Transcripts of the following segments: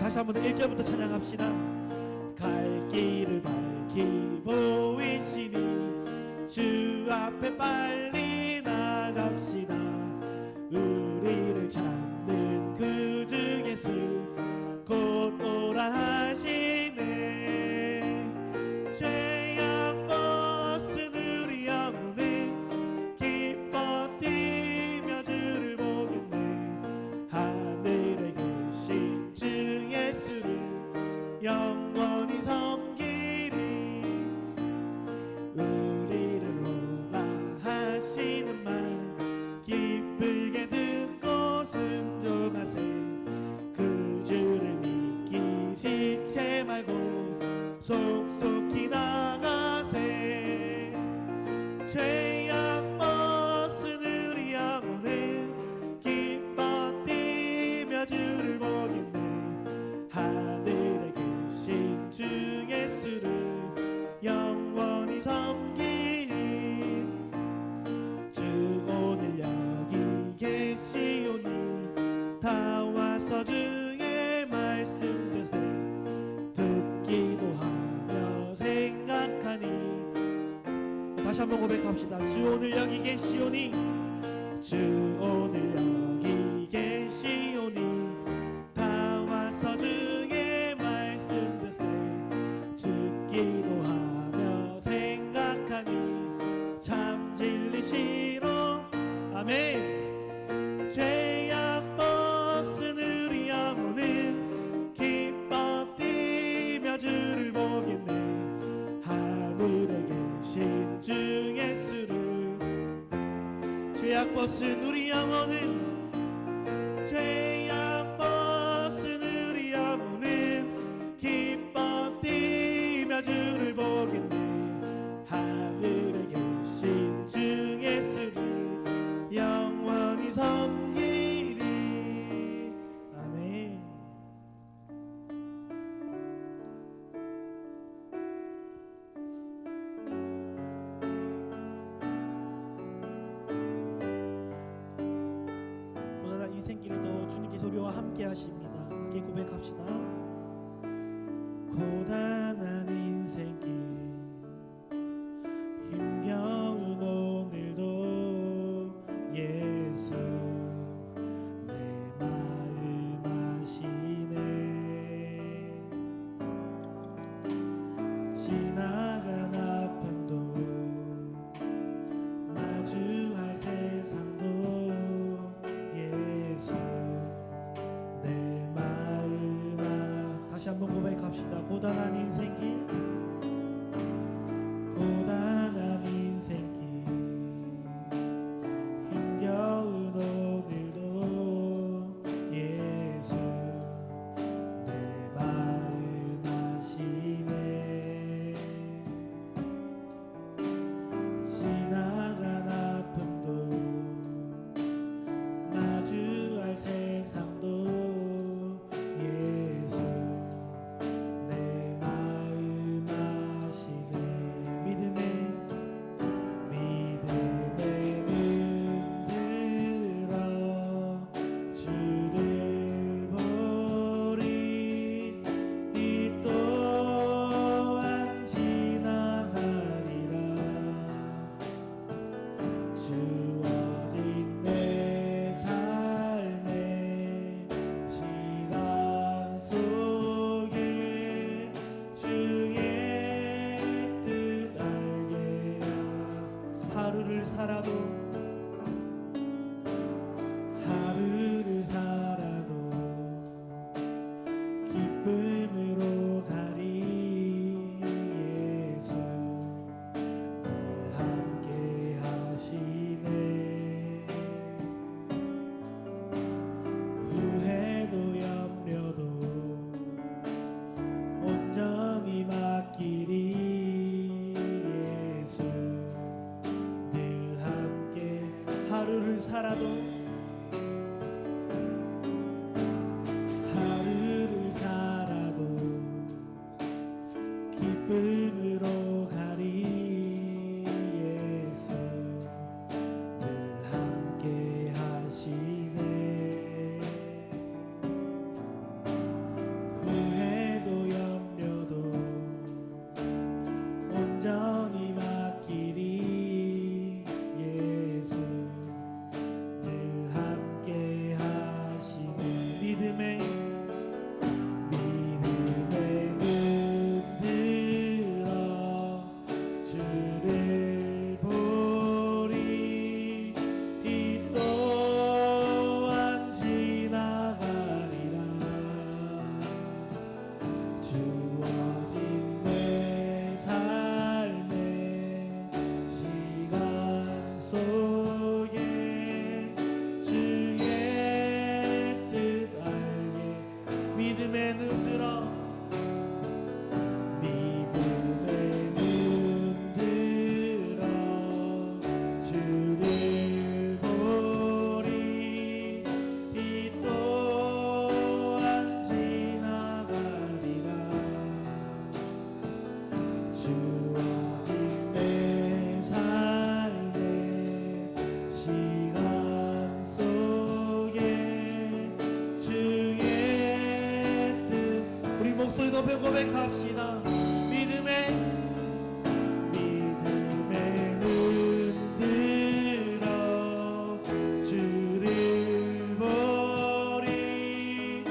다시 한번 1절부터 찬양합시다. 갈 길을 밝히 보이시니 주 앞에 빨리 나갑시다. 우리를 찾는 그 주 예수 곧 오라 하시네. 죄악 벗은 우리 영혼은 기뻐 뛰며 주를 보겠네. 하늘에 계신 주 예수를 영원히 섬기리. 우리를 오라 하시는 말 기쁘게 듣고 순종하세. 그 주를 믿기 지체 말고 속속히 나가세. 죄악 벗은 우리 영혼은 기뻐 뛰며 주를 보겠네. 하늘에 계신 주 예수를 영원히 섬기리. 주 오늘 여기 계시오니 다 와서 주의 말씀 듣세. 듣기도 하며 생각하니. 다시 한번 고백합시다. 주 오늘 여기 계시오니 주 오늘 여기 계시오니 다 와서 주의 말씀 듣세. 듣기도 하며 생각하니 참 진리시로. 아멘. 죄악 벗은 우리 영혼은 기뻐 뛰며 주를 보겠네. 하늘에 계신 주 예수를. 죄악 벗은 우리 영혼은 죄악 벗은 우리 영혼은 기뻐 뛰며 주를 보겠네. 하늘에 계신 주 예수를 영원히 섬기리. 아멘. 고단한 인생길에도 주님께서 우리와 함께 하십니다. 함께 고백합시다. 고단한 인생길 힘겨운 오늘도 예수 내 마음 아시네. 지나간 아픔도 마주할 세상도 예수 내 마음 다시 한번 고백합시다. 고단한 인생길 고단한 인생길 힘겨운 오늘도 예수 내 마음 아시네. 지나간 아픔도 마주할 세상도 예수 내 마음 아시네. 주어진 내 삶의 시간 속에 주의 뜻 알게 하루를 살아도 기쁨으로 가리. 예수 늘 함께 하시네. 후회도 염려도 온전히 맡기리. 예수 늘 함께 하루를 살아도 기쁨으로 가리. 예수 늘 함께 하시네. 시간 속에 주의 뜻 우리 목소리 높여 고백합시다. 믿음의 눈 들어 주를 보리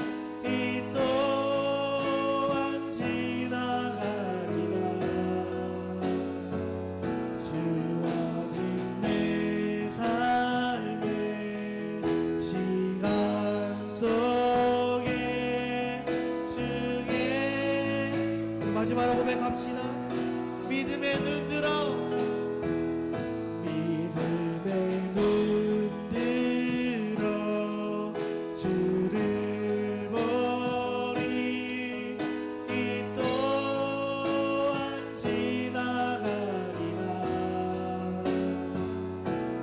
이 또한 지나가리라 주어진 내 삶의 시간 속에 주의 마지막으로 고백합시다. 믿음의 눈 들어 주를 보리 이 또한 지나가리라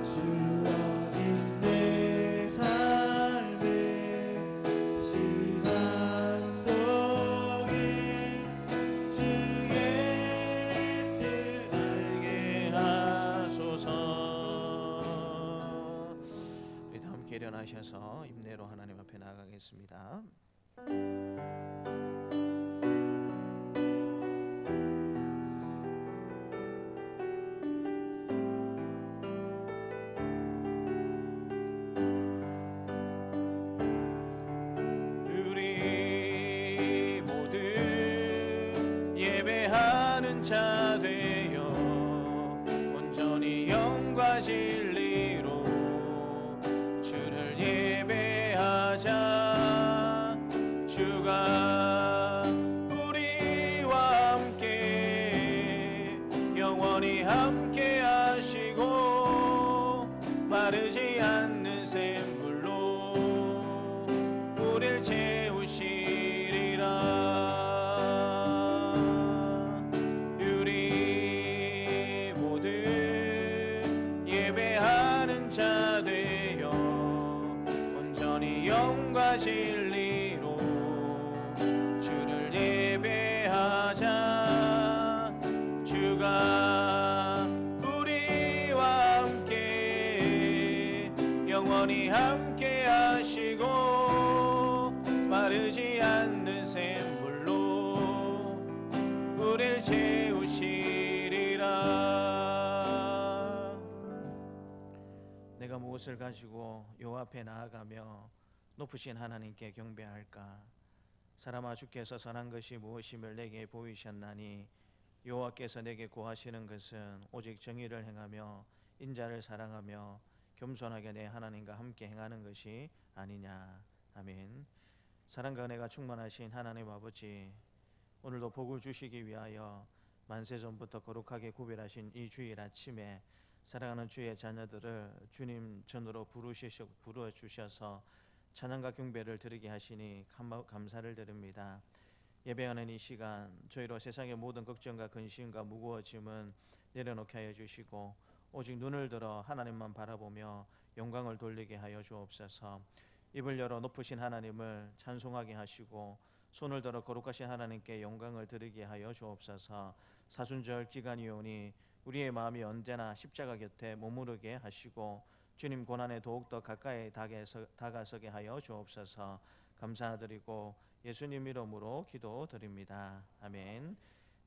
주어진 내 삶의 시간 속에 주의 뜻 알게 하소서. 우리 다 함께 일어나셔서 임내로 하나님 앞에 나아가겠습니다. 우리 모두 예배하는 자 되어 온전히 영과 진리로 주를 예배하자. 주가 우리와 함께 영원히 함께 하시고 마르지 않는 샘물로 우릴 채우시리라. 우리 모두 예배하는 자 되어 온전히 영과 진리로 주를 예배하자. 주가 우리와 함께 영원히 함께 하시고 마르지 않는 샘물로 우릴 채우시리라. 내가 무엇을 가지고 요 앞에 나아가며 높으신 하나님께 경배할까? 사람아 주께서 선한 것이 무엇임을 내게 보이셨나니 여호와께서 내게 구하시는 것은 오직 정의를 행하며 인자를 사랑하며 겸손하게 내 하나님과 함께 행하는 것이 아니냐. 아멘. 사랑과 은혜가 충만하신 하나님 아버지, 오늘도 복을 주시기 위하여 만세전부터 거룩하게 구별하신 이 주일 아침에 사랑하는 주의 자녀들을 주님 전으로 부르주셔서 찬양과 경배를 드리게 하시니 감사를 드립니다. 예배하는 이 시간 저희로 세상의 모든 걱정과 근심과 무거워짐은 내려놓게 하여 주시고 오직 눈을 들어 하나님만 바라보며 영광을 돌리게 하여 주옵소서. 입을 열어 높으신 하나님을 찬송하게 하시고 손을 들어 거룩하신 하나님께 영광을 드리게 하여 주옵소서. 사순절 기간이 오니 우리의 마음이 언제나 십자가 곁에 머무르게 하시고 주님 고난에 더욱더 가까이 다가서게 하여 주옵소서. 감사드리고 예수님 이름으로 기도드립니다. 아멘.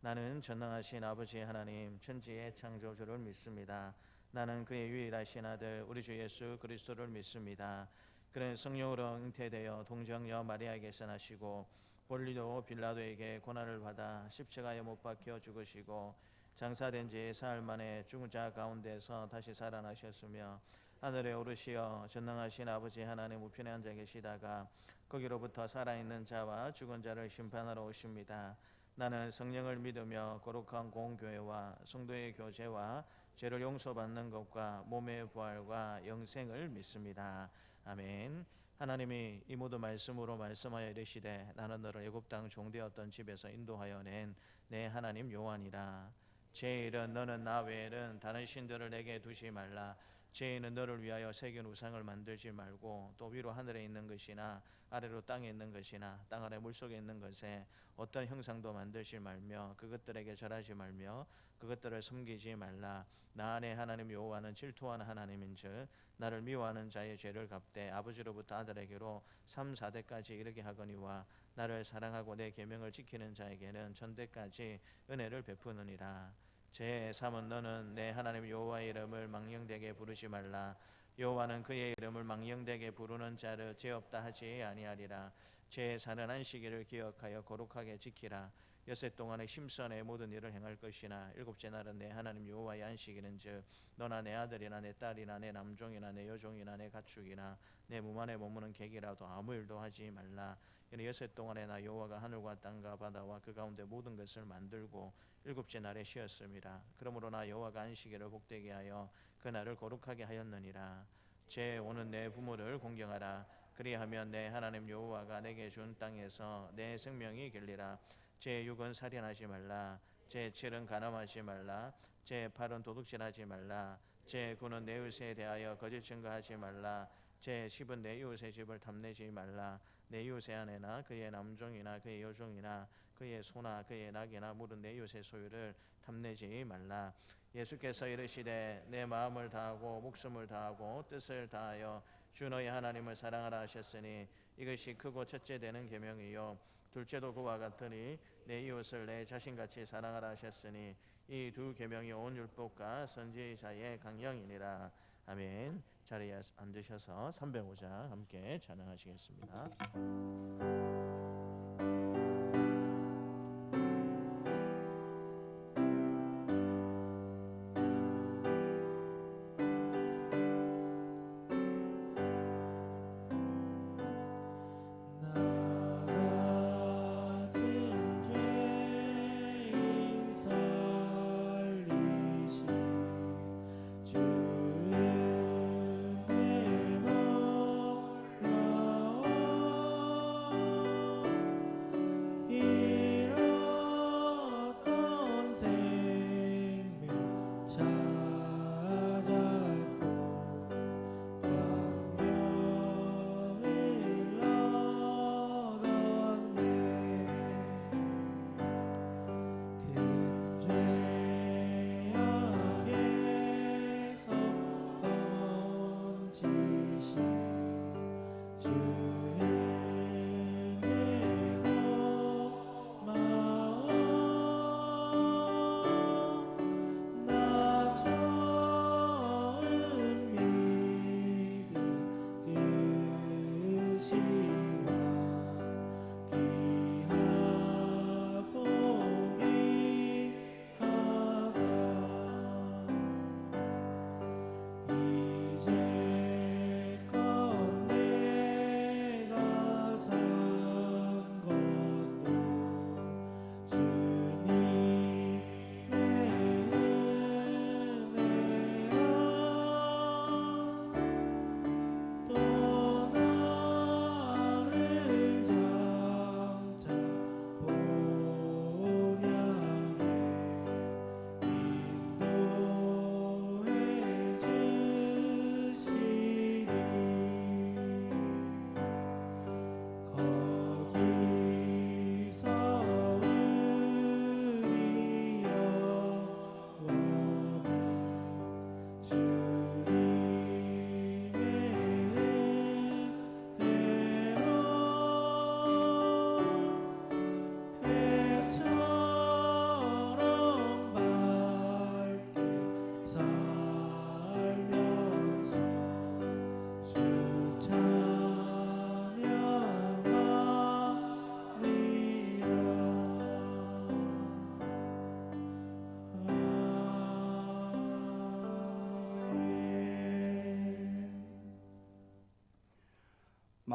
나는 전능하신 아버지 하나님 천지의 창조주를 믿습니다. 나는 그의 유일하신 아들 우리 주 예수 그리스도를 믿습니다. 그는 성령으로 잉태되어 동정녀 마리아에게서 나시고 본리도 빌라도에게 고난을 받아 십자가에 못 박혀 죽으시고 장사된 지 사흘 만에 죽은 자 가운데서 다시 살아나셨으며 하늘에 오르시어 전능하신 아버지 하나님 우편에 앉아 계시다가 거기로부터 살아있는 자와 죽은 자를 심판하러 오십니다. 나는 성령을 믿으며 거룩한 공교회와 성도의 교제와 죄를 용서받는 것과 몸의 부활과 영생을 믿습니다. 아멘. 하나님이 이 모든 말씀으로 말씀하여 이르시되 나는 너를 애굽 땅 종되었던 집에서 인도하여 낸 내 하나님 여호와니라. 제 일은 너는 나 외에는 다른 신들을 내게 두지 말라. 죄인은 너를 위하여 새긴 우상을 만들지 말고 또 위로 하늘에 있는 것이나 아래로 땅에 있는 것이나 땅 아래 물속에 있는 것에 어떤 형상도 만들지 말며 그것들에게 절하지 말며 그것들을 섬기지 말라. 나 안에 하나님 여호와는 질투하는 하나님인즉 나를 미워하는 자의 죄를 갚되 아버지로부터 아들에게로 3, 4대까지 이르게 하거니와 나를 사랑하고 내 계명을 지키는 자에게는 전대까지 은혜를 베푸느니라. 제3은 너는 내 하나님 여호와의 이름을 망령되게 부르지 말라. 여호와는 그의 이름을 망령되게 부르는 자를 죄 없다 하지 아니하리라. 제4는 안식일을 기억하여 거룩하게 지키라. 여섯 동안에 힘써 내 모든 일을 행할 것이나 일곱째 날은 내 하나님 여호와의 안식일인즉 너나 내 아들이나 내 딸이나 내 남종이나 내 여종이나 내 가축이나 내 몸 안에 머무는 객이라도 아무 일도 하지 말라. 이는 여섯 동안에 나 여호와가 하늘과 땅과 바다와 그 가운데 모든 것을 만들고 일곱째 날에 쉬었음이라. 그러므로 나 여호와가 안식일을 복되게 하여 그 날을 거룩하게 하였느니라. 제5는 내 부모를 공경하라. 그리하면 내 하나님 여호와가 내게 준 땅에서 내 생명이 길리라. 제6은 살인하지 말라. 제7은 간음하지 말라. 제8은 도둑질하지 말라. 제9는 내 이웃에 대하여 거짓 증거하지 말라. 제10은 내 이웃의 집을 탐내지 말라. 내 이웃의 아내나 그의 남종이나 그의 여종이나 그의 소나 그의 낙이나 물은 내 이웃의 소유를 탐내지 말라. 예수께서 이르시되 내 마음을 다하고 목숨을 다하고 뜻을 다하여 주 너희 하나님을 사랑하라 하셨으니 이것이 크고 첫째 되는 계명이요 둘째도 그와 같으니 내 이웃을 내 자신같이 사랑하라 하셨으니 이 두 계명이 온 율법과 선지자의 강령이니라. 아멘. 자리에 앉으셔서 305장 함께 찬양하시겠습니다.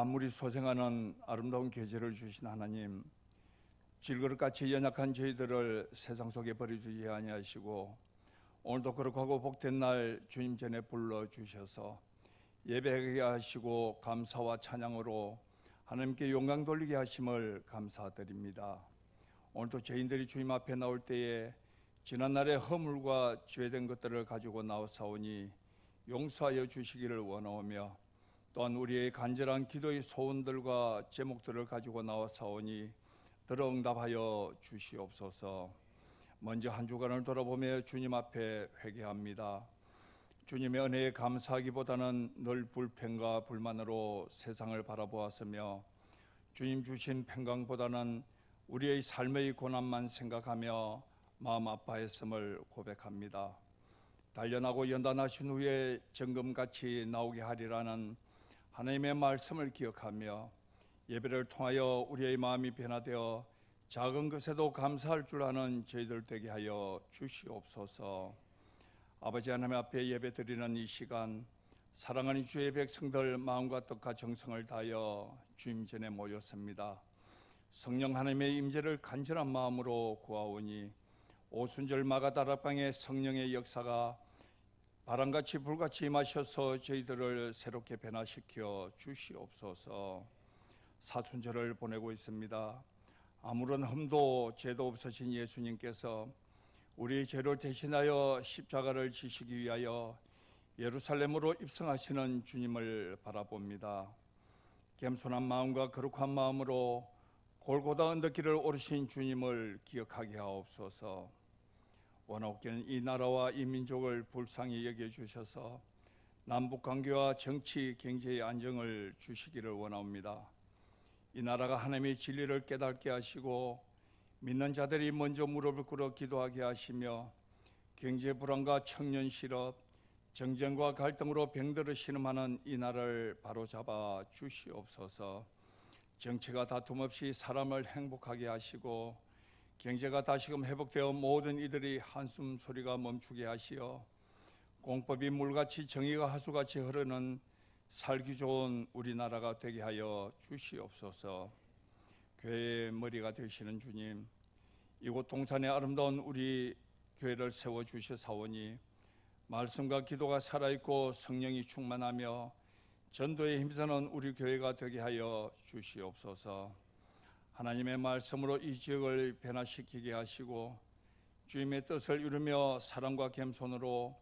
만물이 소생하는 아름다운 계절을 주신 하나님, 질그릇같이 연약한 저희들을 세상 속에 버려주지 아니하시고 오늘도 거룩하고 복된 날 주님 전에 불러주셔서 예배하게 하시고 감사와 찬양으로 하나님께 영광 돌리게 하심을 감사드립니다. 오늘도 죄인들이 주님 앞에 나올 때에 지난날의 허물과 죄된 것들을 가지고 나오사오니 용서하여 주시기를 원하오며 또한 우리의 간절한 기도의 소원들과 제목들을 가지고 나와사오니 들어응답하여 주시옵소서. 먼저 한 주간을 돌아보며 주님 앞에 회개합니다. 주님의 은혜에 감사하기보다는 늘 불평과 불만으로 세상을 바라보았으며 주님 주신 평강보다는 우리의 삶의 고난만 생각하며 마음 아파했음을 고백합니다. 단련하고 연단하신 후에 정금같이 나오게 하리라는 하나님의 말씀을 기억하며 예배를 통하여 우리의 마음이 변화되어 작은 것에도 감사할 줄 아는 저희들 되게 하여 주시옵소서. 아버지 하나님 앞에 예배드리는 이 시간, 사랑하는 주의 백성들 마음과 뜻과 정성을 다하여 주님 전에 모였습니다. 성령 하나님의 임재를 간절한 마음으로 구하오니 오순절 마가다락방의 성령의 역사가 바람같이 불같이 임하셔서 저희들을 새롭게 변화시켜 주시옵소서. 사순절을 보내고 있습니다. 아무런 흠도 죄도 없으신 예수님께서 우리 죄를 대신하여 십자가를 지시기 위하여 예루살렘으로 입성하시는 주님을 바라봅니다. 겸손한 마음과 거룩한 마음으로 골고다 언덕길을 오르신 주님을 기억하게 하옵소서. 원하옵기는 이 나라와 이 민족을 불쌍히 여겨주셔서 남북관계와 정치, 경제의 안정을 주시기를 원합니다. 이 나라가 하나님의 진리를 깨닫게 하시고 믿는 자들이 먼저 무릎을 꿇어 기도하게 하시며 경제 불안과 청년 실업, 정쟁과 갈등으로 병들어 신음하는 이 나라를 바로잡아 주시옵소서. 정치가 다툼 없이 사람을 행복하게 하시고 경제가 다시금 회복되어 모든 이들이 한숨 소리가 멈추게 하시어 공법이 물같이 정의가 하수같이 흐르는 살기 좋은 우리나라가 되게 하여 주시옵소서. 교회의 머리가 되시는 주님, 이곳 동산에 아름다운 우리 교회를 세워주시사오니 말씀과 기도가 살아있고 성령이 충만하며 전도에 힘쓰는 우리 교회가 되게 하여 주시옵소서. 하나님의 말씀으로 이 지역을 변화시키게 하시고 주님의 뜻을 이루며 사랑과 겸손으로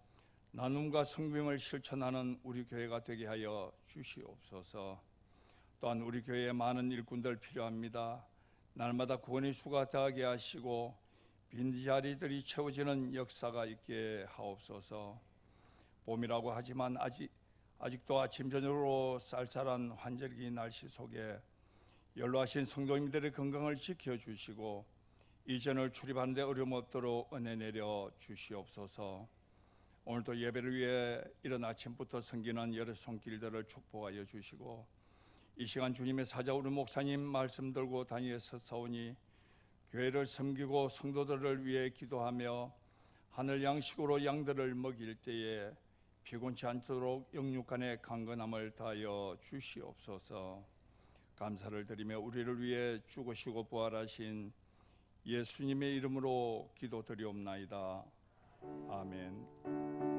나눔과 성김을 실천하는 우리 교회가 되게 하여 주시옵소서. 또한 우리 교회에 많은 일꾼들 필요합니다. 날마다 구원의 수가 더하게 하시고 빈자리들이 채워지는 역사가 있게 하옵소서. 봄이라고 하지만 아직도 아침 저녁으로 쌀쌀한 환절기 날씨 속에 연로하신 성도님들의 건강을 지켜주시고 이전을 출입하는 데 어려움 없도록 은혜 내려 주시옵소서. 오늘도 예배를 위해 이른 아침부터 섬기는 여러 손길들을 축복하여 주시고 이 시간 주님의 사자 우리 목사님 말씀 들고 다니에서 사오니 교회를 섬기고 성도들을 위해 기도하며 하늘 양식으로 양들을 먹일 때에 피곤치 않도록 영육간의 강건함을 다하여 주시옵소서. 감사를 드리며 우리를 위해 죽으시고 부활하신 예수님의 이름으로 기도드리옵나이다. 아멘.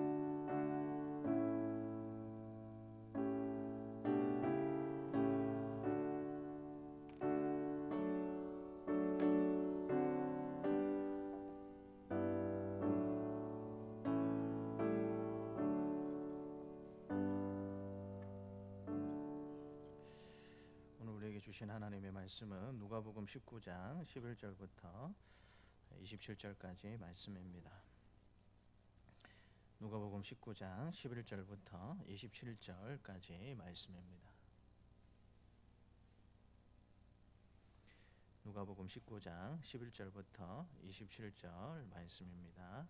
주신 하나님의 말씀은 누가복음 19장 11절부터 27절까지 말씀입니다. 누가복음 19장 11절부터 27절까지 말씀입니다. 누가복음 19장 11절부터 27절 말씀입니다.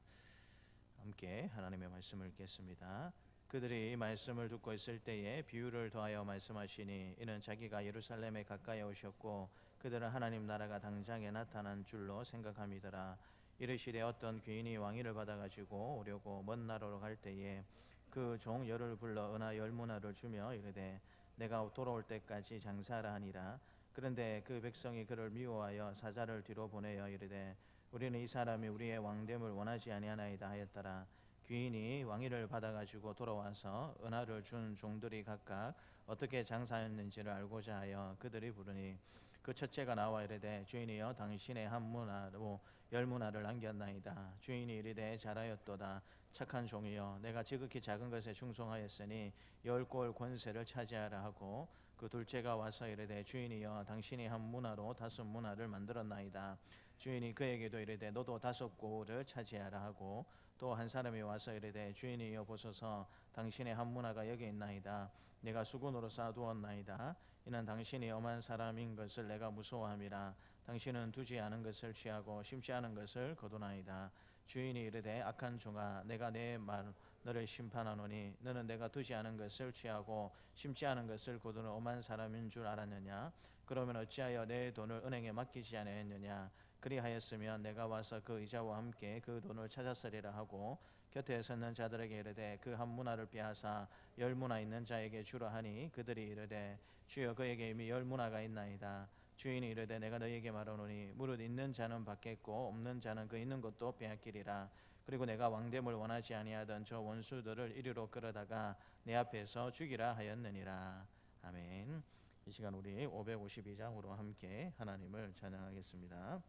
함께 하나님의 말씀을 읽겠습니다. 그들이 말씀을 듣고 있을 때에 비유를 더하여 말씀하시니 이는 자기가 예루살렘에 가까이 오셨고 그들은 하나님 나라가 당장에 나타난 줄로 생각함이더라. 이르시되 어떤 귀인이 왕위를 받아가지고 오려고 먼 나라로 갈 때에 그 종 열을 불러 은하 10문화를 주며 이르되 내가 돌아올 때까지 장사하라 하니라. 그런데 그 백성이 그를 미워하여 사자를 뒤로 보내어 이르되 우리는 이 사람이 우리의 왕됨을 원하지 아니하나이다 하였더라. 귀인이 왕위를 받아가지고 돌아와서 은하를 준 종들이 각각 어떻게 장사했는지를 알고자 하여 그들이 부르니 그 첫째가 나와 이르되 주인이여 당신의 한 문화로 10문화를 남겼나이다. 주인이 이르되 잘하였도다. 착한 종이여 내가 지극히 작은 것에 충성하였으니 열 골 권세를 차지하라 하고 그 둘째가 와서 이르되 주인이여 당신이 한 문화로 5 문화를 만들었나이다. 주인이 그에게도 이르되 너도 5골을 차지하라 하고 또 한 사람이 와서 이르되 주인이여 보소서 당신의 한 문화가 여기 있나이다. 내가 수군으로 쌓아두었나이다. 이는 당신이 엄한 사람인 것을 내가 무서워함이라. 당신은 두지 않은 것을 취하고 심지 않은 것을 거두나이다. 주인이 이르되 악한 종아 내가 내 말 너를 심판하노니 너는 내가 두지 않은 것을 취하고 심지 않은 것을 거두는 엄한 사람인 줄 알았느냐. 그러면 어찌하여 내 돈을 은행에 맡기지 아니하였느냐. 그리하였으면 내가 와서 그 이자와 함께 그 돈을 찾았으리라 하고 곁에 섰는 자들에게 이르되 그 한 문화를 빼앗아 10문화 있는 자에게 주라 하니 그들이 이르되 주여 그에게 이미 10문화가 있나이다. 주인이 이르되 내가 너희에게 말하노니 무릇 있는 자는 받겠고 없는 자는 그 있는 것도 빼앗기리라. 그리고 내가 왕됨을 원하지 아니하던 저 원수들을 이리로 끌어다가 내 앞에서 죽이라 하였느니라. 아멘. 이 시간 우리 552장으로 함께 하나님을 찬양하겠습니다.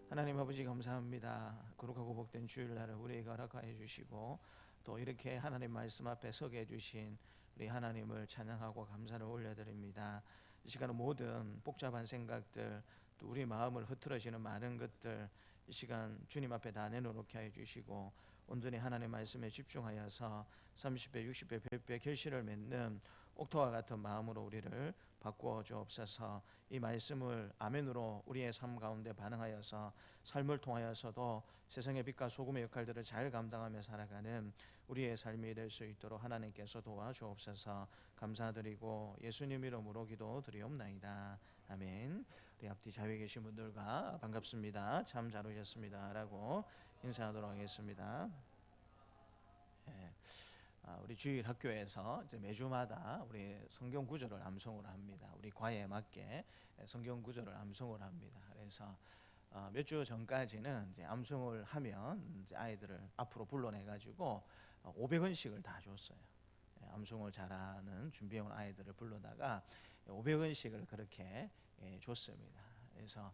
하나님 아버지 감사합니다. 거룩하고 복된 주일날을 우리에게 허락하여 주시고 또 이렇게 하나님 말씀 앞에 서게 해주신 우리 하나님을 찬양하고 감사를 올려드립니다. 이 시간은 모든 복잡한 생각들 또 우리 마음을 흐트러지는 많은 것들 이 시간 주님 앞에 다 내놓게 하여 주시고 온전히 하나님 말씀에 집중하여서 30배 60배 100배 결실을 맺는 옥토와 같은 마음으로 우리를 바꾸어 주옵소서. 이 말씀을 아멘으로 우리의 삶 가운데 반응하여서 삶을 통하여서도 세상의 빛과 소금의 역할들을 잘 감당하며 살아가는 우리의 삶이 될 수 있도록 하나님께서 도와주옵소서. 감사드리고 예수님 이름으로 기도드리옵나이다. 아멘. 우리 앞뒤 자유에 계신 분들과 반갑습니다. 참 잘 오셨습니다 라고 인사하도록 하겠습니다. 우리 주일 학교에서 이제 매주마다 우리 성경 구절을 암송을 합니다. 우리 과에 맞게 성경 구절을 암송을 합니다. 그래서 몇 주 전까지는 이제 암송을 하면 이제 아이들을 앞으로 불러내 가지고 500원씩을 다 줬어요. 암송을 잘하는 준비해온 아이들을 불러다가 500원씩을 그렇게 줬습니다. 그래서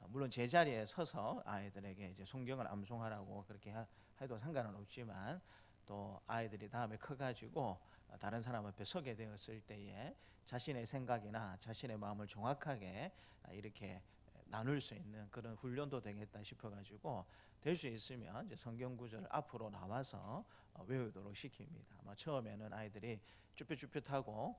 물론 제자리에 서서 아이들에게 이제 성경을 암송하라고 그렇게 해도 상관은 없지만, 또 아이들이 다음에 커가지고 다른 사람 앞에 서게 되었을 때에 자신의 생각이나 자신의 마음을 정확하게 이렇게 나눌 수 있는 그런 훈련도 되겠다 싶어가지고, 될 수 있으면 이제 성경 구절을 앞으로 나와서 외우도록 시킵니다. 아마 처음에는 아이들이 쭈뼛쭈뼛하고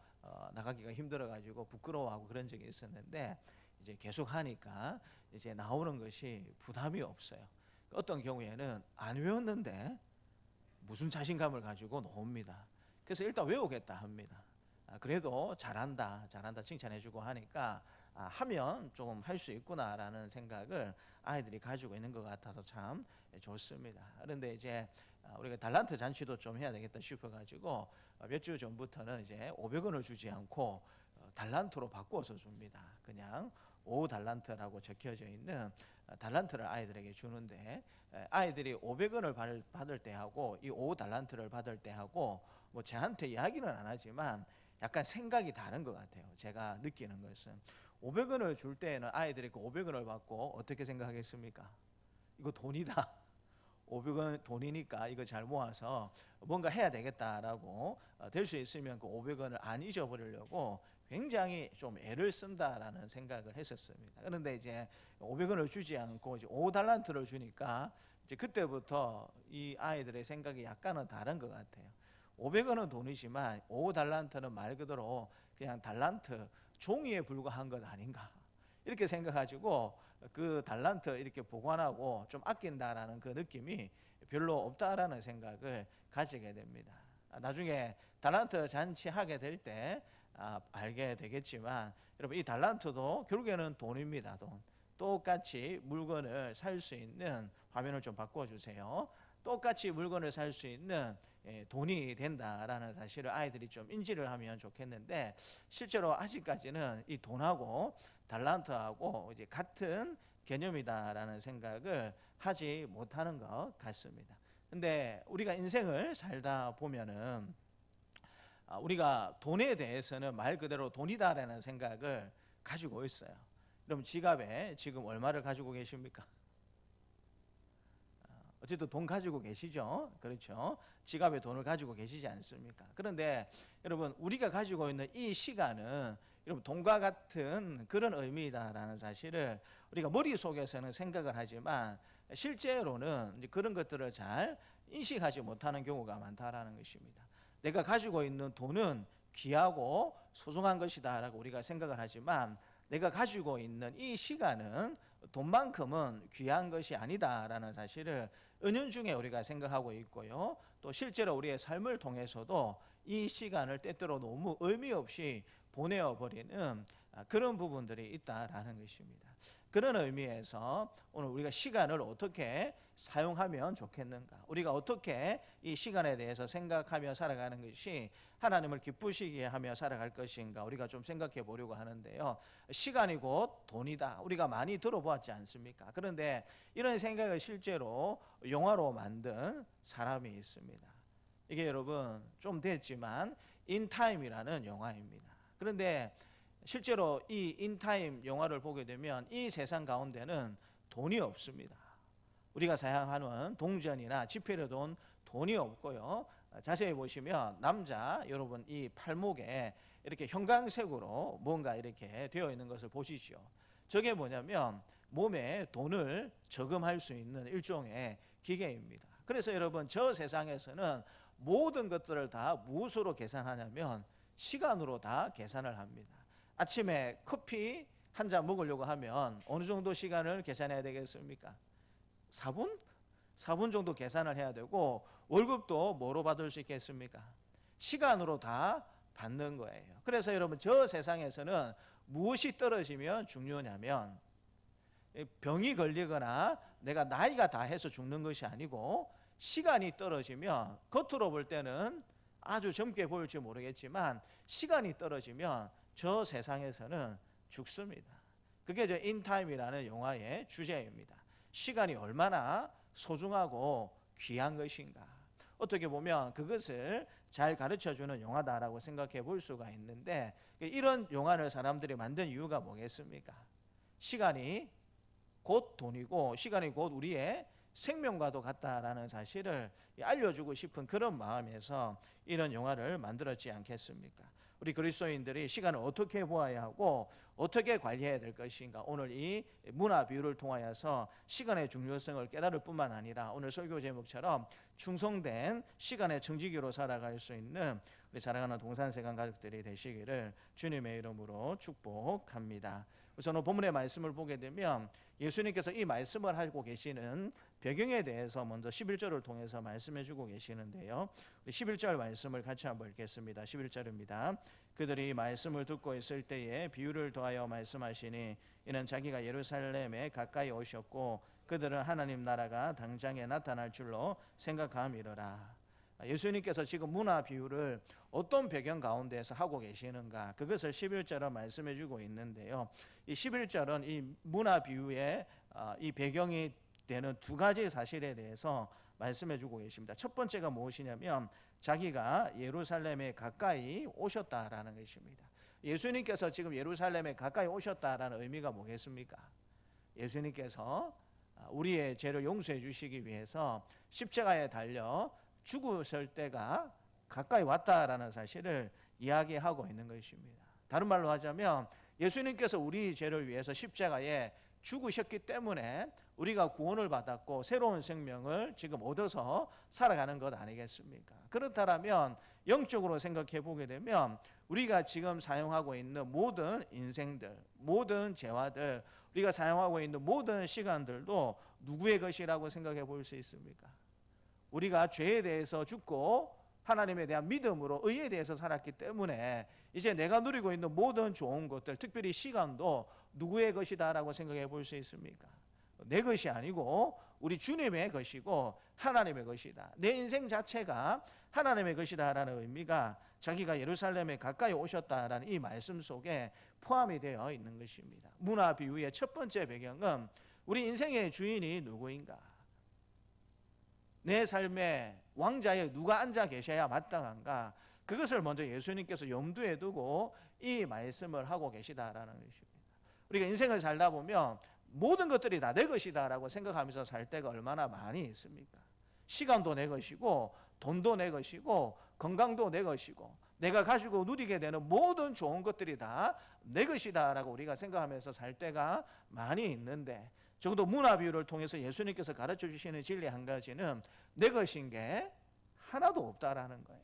나가기가 힘들어가지고 부끄러워하고 그런 적이 있었는데, 이제 계속 하니까 이제 나오는 것이 부담이 없어요. 어떤 경우에는 안 외웠는데 무슨 자신감을 가지고 나옵니다. 그래서 일단 외우겠다 합니다. 그래도 잘한다 칭찬해주고 하니까 하면 조금 할 수 있구나라는 생각을 아이들이 가지고 있는 것 같아서 참 좋습니다. 그런데 이제 우리가 달란트 잔치도 좀 해야 되겠다 싶어가지고 몇 주 전부터는 이제 500원을 주지 않고 달란트로 바꾸어서 줍니다. 그냥 5달란트라고 적혀져 있는 달란트를 아이들에게 주는데, 아이들이 500원을 받을 때하고 이 5달란트를 받을 때하고 뭐 저한테 이야기는 안 하지만 약간 생각이 다른 것 같아요. 제가 느끼는 것은 500원을 줄 때에는 아이들이 그 500원을 받고 어떻게 생각하겠습니까? 이거 돈이다. 500원 돈이니까 이거 잘 모아서 뭔가 해야 되겠다라고, 될 수 있으면 그 500원을 안 잊어버리려고 굉장히 좀 애를 쓴다라는 생각을 했었습니다. 그런데 이제 500원을 주지 않고 이제 5달란트를 주니까 이제 그때부터 이 아이들의 생각이 약간은 다른 것 같아요. 500원은 돈이지만 5달란트는 말 그대로 그냥 달란트 종이에 불과한 것 아닌가, 이렇게 생각가지고 그 달란트 이렇게 보관하고 좀 아낀다라는 그 느낌이 별로 없다라는 생각을 가지게 됩니다. 나중에 달란트 잔치 하게 될 때 알게 되겠지만, 여러분 이 달란트도 결국에는 돈입니다. 돈. 똑같이 물건을 살 수 있는, 화면을 좀 바꿔주세요. 똑같이 물건을 살 수 있는 돈이 된다라는 사실을 아이들이 좀 인지를 하면 좋겠는데, 실제로 아직까지는 이 돈하고 달란트하고 이제 같은 개념이다라는 생각을 하지 못하는 것 같습니다. 근데 우리가 인생을 살다 보면은 우리가 돈에 대해서는 말 그대로 돈이다라는 생각을 가지고 있어요. 그럼 지갑에 지금 얼마를 가지고 계십니까? 어쨌든 돈 가지고 계시죠? 그렇죠? 지갑에 돈을 가지고 계시지 않습니까? 그런데 여러분, 우리가 가지고 있는 이 시간은 여러분 돈과 같은 그런 의미다라는 사실을 우리가 머릿속에서는 생각을 하지만, 실제로는 이제 그런 것들을 잘 인식하지 못하는 경우가 많다라는 것입니다. 내가 가지고 있는 돈은 귀하고 소중한 것이다라고 우리가 생각을 하지만, 내가 가지고 있는 이 시간은 돈만큼은 귀한 것이 아니다라는 사실을 은연중에 우리가 생각하고 있고요. 또 실제로 우리의 삶을 통해서도 이 시간을 때때로 너무 의미 없이 보내어 버리는 그런 부분들이 있다라는 것입니다. 그런 의미에서 오늘 우리가 시간을 어떻게 사용하면 좋겠는가, 우리가 어떻게 이 시간에 대해서 생각하며 살아가는 것이 하나님을 기쁘시게 하며 살아갈 것인가, 우리가 좀 생각해 보려고 하는데요. 시간이 곧 돈이다, 우리가 많이 들어보았지 않습니까? 그런데 이런 생각을 실제로 영화로 만든 사람이 있습니다. 이게 여러분 좀 됐지만 인타임이라는 영화입니다. 그런데 실제로 이 인타임 영화를 보게 되면 이 세상 가운데는 돈이 없습니다. 우리가 사용하는 동전이나 지폐로 돈이 없고요. 자세히 보시면 남자 여러분 이 팔목에 이렇게 형광색으로 뭔가 이렇게 되어 있는 것을 보시죠. 저게 뭐냐면 몸에 돈을 저금할 수 있는 일종의 기계입니다. 그래서 여러분 저 세상에서는 모든 것들을 다 무엇으로 계산하냐면 시간으로 다 계산을 합니다. 아침에 커피 한 잔 먹으려고 하면 어느 정도 시간을 계산해야 되겠습니까? 4분? 4분 정도 계산을 해야 되고, 월급도 뭐로 받을 수 있겠습니까? 시간으로 다 받는 거예요. 그래서 여러분 저 세상에서는 무엇이 떨어지면 중요하냐면, 병이 걸리거나 내가 나이가 다 해서 죽는 것이 아니고, 시간이 떨어지면 겉으로 볼 때는 아주 젊게 보일지 모르겠지만 시간이 떨어지면 저 세상에서는 죽습니다. 그게 저 인타임이라는 영화의 주제입니다. 시간이 얼마나 소중하고 귀한 것인가. 어떻게 보면 그것을 잘 가르쳐주는 영화다라고 생각해 볼 수가 있는데, 이런 영화를 사람들이 만든 이유가 뭐겠습니까? 시간이 곧 돈이고 시간이 곧 우리의 생명과도 같다라는 사실을 알려주고 싶은 그런 마음에서 이런 영화를 만들었지 않겠습니까? 우리 그리스도인들이 시간을 어떻게 보아야 하고 어떻게 관리해야 될 것인가, 오늘 이 문화 비유를 통하여서 시간의 중요성을 깨달을 뿐만 아니라 오늘 설교 제목처럼 충성된 시간의 청지기로 살아갈 수 있는 우리 사랑하는 동산세관 가족들이 되시기를 주님의 이름으로 축복합니다. 우선 오늘 본문의 말씀을 보게 되면 예수님께서 이 말씀을 하고 계시는 배경에 대해서 먼저 11절을 통해서 말씀해 주고 계시는데요, 11절 말씀을 같이 한번 읽겠습니다. 11절입니다. 그들이 말씀을 듣고 있을 때에 비유를 더하여 말씀하시니 이는 자기가 예루살렘에 가까이 오셨고 그들은 하나님 나라가 당장에 나타날 줄로 생각함이로라. 예수님께서 지금 문화 비유를 어떤 배경 가운데에서 하고 계시는가, 그것을 11절은 말씀해 주고 있는데요, 이 11절은 이 문화 비유의 이 배경이 되는 두 가지 사실에 대해서 말씀해 주고 계십니다. 첫 번째가 무엇이냐면 자기가 예루살렘에 가까이 오셨다라는 것입니다. 예수님께서 지금 예루살렘에 가까이 오셨다라는 의미가 뭐겠습니까? 예수님께서 우리의 죄를 용서해 주시기 위해서 십자가에 달려 죽으실 때가 가까이 왔다라는 사실을 이야기하고 있는 것입니다. 다른 말로 하자면 예수님께서 우리 죄를 위해서 십자가에 죽으셨기 때문에 우리가 구원을 받았고 새로운 생명을 지금 얻어서 살아가는 것 아니겠습니까? 그렇다면 영적으로 생각해 보게 되면 우리가 지금 사용하고 있는 모든 인생들, 모든 재화들, 우리가 사용하고 있는 모든 시간들도 누구의 것이라고 생각해 볼 수 있습니까? 우리가 죄에 대해서 죽고 하나님에 대한 믿음으로 의에 대해서 살았기 때문에 이제 내가 누리고 있는 모든 좋은 것들, 특별히 시간도 누구의 것이다라고 생각해 볼 수 있습니까? 내 것이 아니고 우리 주님의 것이고 하나님의 것이다. 내 인생 자체가 하나님의 것이다라는 의미가 자기가 예루살렘에 가까이 오셨다라는 이 말씀 속에 포함이 되어 있는 것입니다. 문화 비유의 첫 번째 배경은 우리 인생의 주인이 누구인가, 내 삶의 왕자에 누가 앉아 계셔야 마땅한가, 그것을 먼저 예수님께서 염두에 두고 이 말씀을 하고 계시다라는 것입니다. 우리가 인생을 살다 보면 모든 것들이 다 내 것이다라고 생각하면서 살 때가 얼마나 많이 있습니까? 시간도 내 것이고 돈도 내 것이고 건강도 내 것이고 내가 가지고 누리게 되는 모든 좋은 것들이 다 내 것이다라고 우리가 생각하면서 살 때가 많이 있는데, 적어도 문화 비유를 통해서 예수님께서 가르쳐 주시는 진리 한 가지는 내 것인 게 하나도 없다라는 거예요.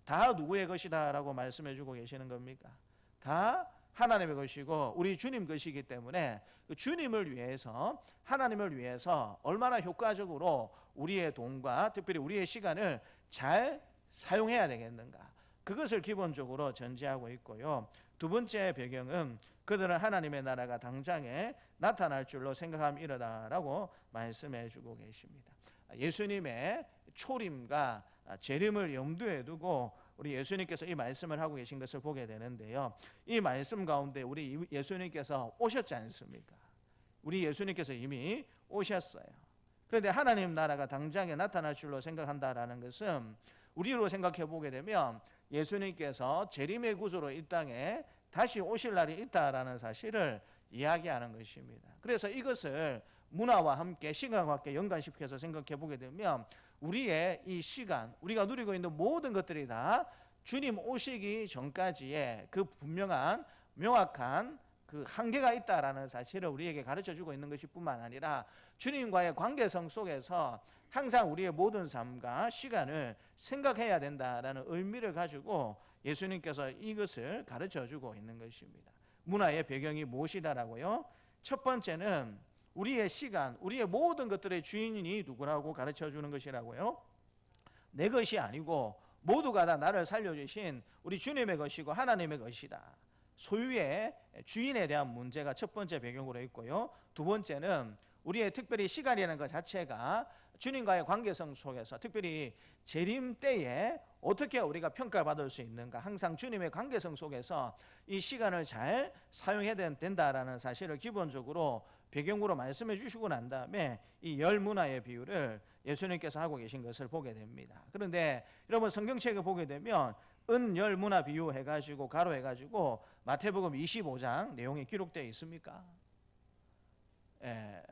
다 누구의 것이다라고 말씀해 주고 계시는 겁니까? 다 하나님의 것이고 우리 주님 것이기 때문에 그 주님을 위해서, 하나님을 위해서 얼마나 효과적으로 우리의 돈과 특별히 우리의 시간을 잘 사용해야 되겠는가, 그것을 기본적으로 전제하고 있고요. 두 번째 배경은 그들은 하나님의 나라가 당장에 나타날 줄로 생각함이로다라고 말씀해 주고 계십니다. 예수님의 초림과 재림을 염두에 두고 우리 예수님께서 이 말씀을 하고 계신 것을 보게 되는데요, 이 말씀 가운데 우리 예수님께서 오셨지 않습니까? 우리 예수님께서 이미 오셨어요. 그런데 하나님 나라가 당장에 나타날 줄로 생각한다라는 것은 우리로 생각해 보게 되면 예수님께서 재림의 구주로 이 땅에 다시 오실 날이 있다라는 사실을 이야기하는 것입니다. 그래서 이것을 문화와 함께 시간과 함께 연관시켜서 생각해 보게 되면 우리의 이 시간, 우리가 누리고 있는 모든 것들이 다 주님 오시기 전까지의 그 분명한 명확한 그 한계가 있다라는 사실을 우리에게 가르쳐주고 있는 것일 뿐만 아니라 주님과의 관계성 속에서 항상 우리의 모든 삶과 시간을 생각해야 된다라는 의미를 가지고 예수님께서 이것을 가르쳐주고 있는 것입니다. 문화의 배경이 무엇이다라고요? 첫 번째는 우리의 시간, 우리의 모든 것들의 주인이 누구라고 가르쳐주는 것이라고요? 내 것이 아니고 모두가 다 나를 살려주신 우리 주님의 것이고 하나님의 것이다. 소유의 주인에 대한 문제가 첫 번째 배경으로 있고요. 두 번째는 우리의 특별히 시간이라는 것 자체가 주님과의 관계성 속에서 특별히 재림 때에 어떻게 우리가 평가받을 수 있는가, 항상 주님의 관계성 속에서 이 시간을 잘 사용해야 된다라는 사실을 기본적으로 배경으로 말씀해 주시고 난 다음에 이 열 문화의 비유를 예수님께서 하고 계신 것을 보게 됩니다. 그런데 여러분 성경책을 보게 되면 은 열 문화 비유 해가지고 가로 해가지고 마태복음 25장 내용이 기록되어 있습니까?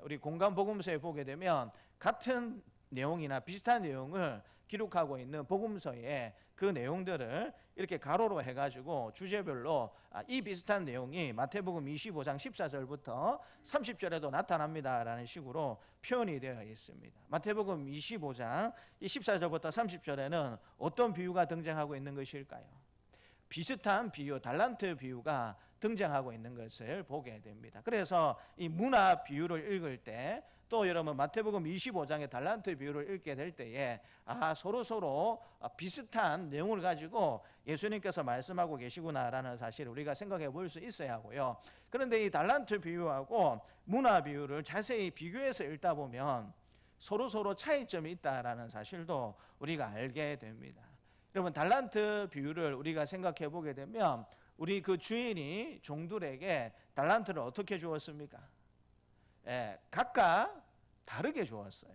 우리 공간 복음서에 보게 되면 같은 내용이나 비슷한 내용을 기록하고 있는 복음서에 그 내용들을 이렇게 가로로 해가지고 주제별로 이 비슷한 내용이 마태복음 25장 14절부터 30절에도 나타납니다라는 식으로 표현이 되어 있습니다. 마태복음 25장 14절부터 30절에는 어떤 비유가 등장하고 있는 것일까요? 비슷한 비유, 달란트 비유가 등장하고 있는 것을 보게 됩니다. 그래서 이 문화 비유를 읽을 때, 또 여러분 마태복음 25장의 달란트 비유를 읽게 될 때에 서로 비슷한 내용을 가지고 예수님께서 말씀하고 계시구나라는 사실을 우리가 생각해 볼 수 있어야 하고요. 그런데 이 달란트 비유하고 문화 비유를 자세히 비교해서 읽다 보면 서로 차이점이 있다라는 사실도 우리가 알게 됩니다. 여러분 달란트 비유를 우리가 생각해 보게 되면 우리 그 주인이 종들에게 달란트를 어떻게 주었습니까? 각각 다르게 주었어요.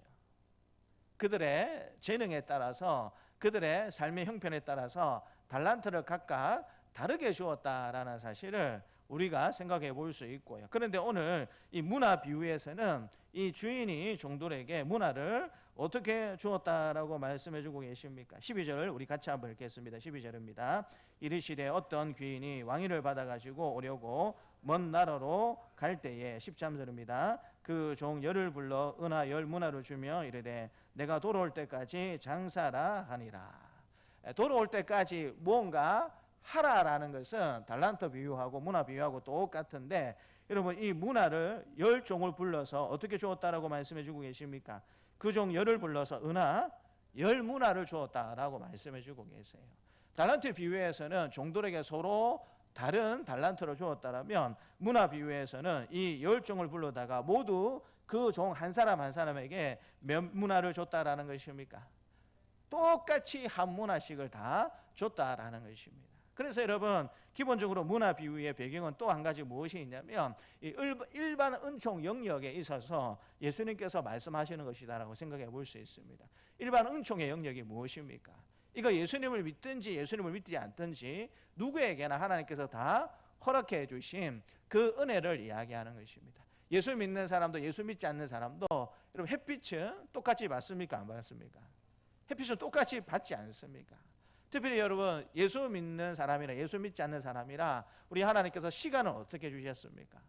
그들의 재능에 따라서, 그들의 삶의 형편에 따라서 달란트를 각각 다르게 주었다라는 사실을 우리가 생각해 볼 수 있고요. 그런데 오늘 이 문화 비유에서는 이 주인이 종들에게 문화를 어떻게 주었다라고 말씀해 주고 계십니까? 12절을 우리 같이 한번 읽겠습니다. 12절입니다. 이르시되 어떤 귀인이 왕위를 받아 가지고 오려고 먼 나라로 갈 때에 13절입니다. 그 종 열을 불러 은하 열 문화를 주며 이르되 내가 돌아올 때까지 장사라 하니라. 돌아올 때까지 뭔가 하라라는 것은 달란트 비유하고 문화 비유하고 똑같은데, 여러분 이 문화를 열 종을 불러서 어떻게 주었다라고 말씀해 주고 계십니까? 그 종 열을 불러서 은하 열 문화를 주었다라고 말씀해 주고 계세요. 달란트 비유에서는 종들에게 서로 다른 달란트를 주었다라면, 문화 비유에서는 이 열 종을 불러다가 모두 그 종 한 사람 한 사람에게 몇 문화를 줬다라는 것입니까? 똑같이 한 문화씩을 다 줬다라는 것입니다. 그래서 여러분 기본적으로 문화 비유의 배경은 또 한 가지 무엇이 있냐면 이 일반 은총 영역에 있어서 예수님께서 말씀하시는 것이다라고 생각해 볼 수 있습니다. 일반 은총의 영역이 무엇입니까? 이거 예수님을 믿든지 예수님을 믿지 않든지 누구에게나 하나님께서 다 허락해 주신 그 은혜를 이야기하는 것입니다. 예수 믿는 사람도 예수 믿지 않는 사람도 여러분 햇빛은 똑같이 받습니까? 안 받습니까? 햇빛은 똑같이 받지 않습니까? 특별히 여러분 예수 믿는 사람이나 예수 믿지 않는 사람이라 우리 하나님께서 시간을 어떻게 주셨습니까?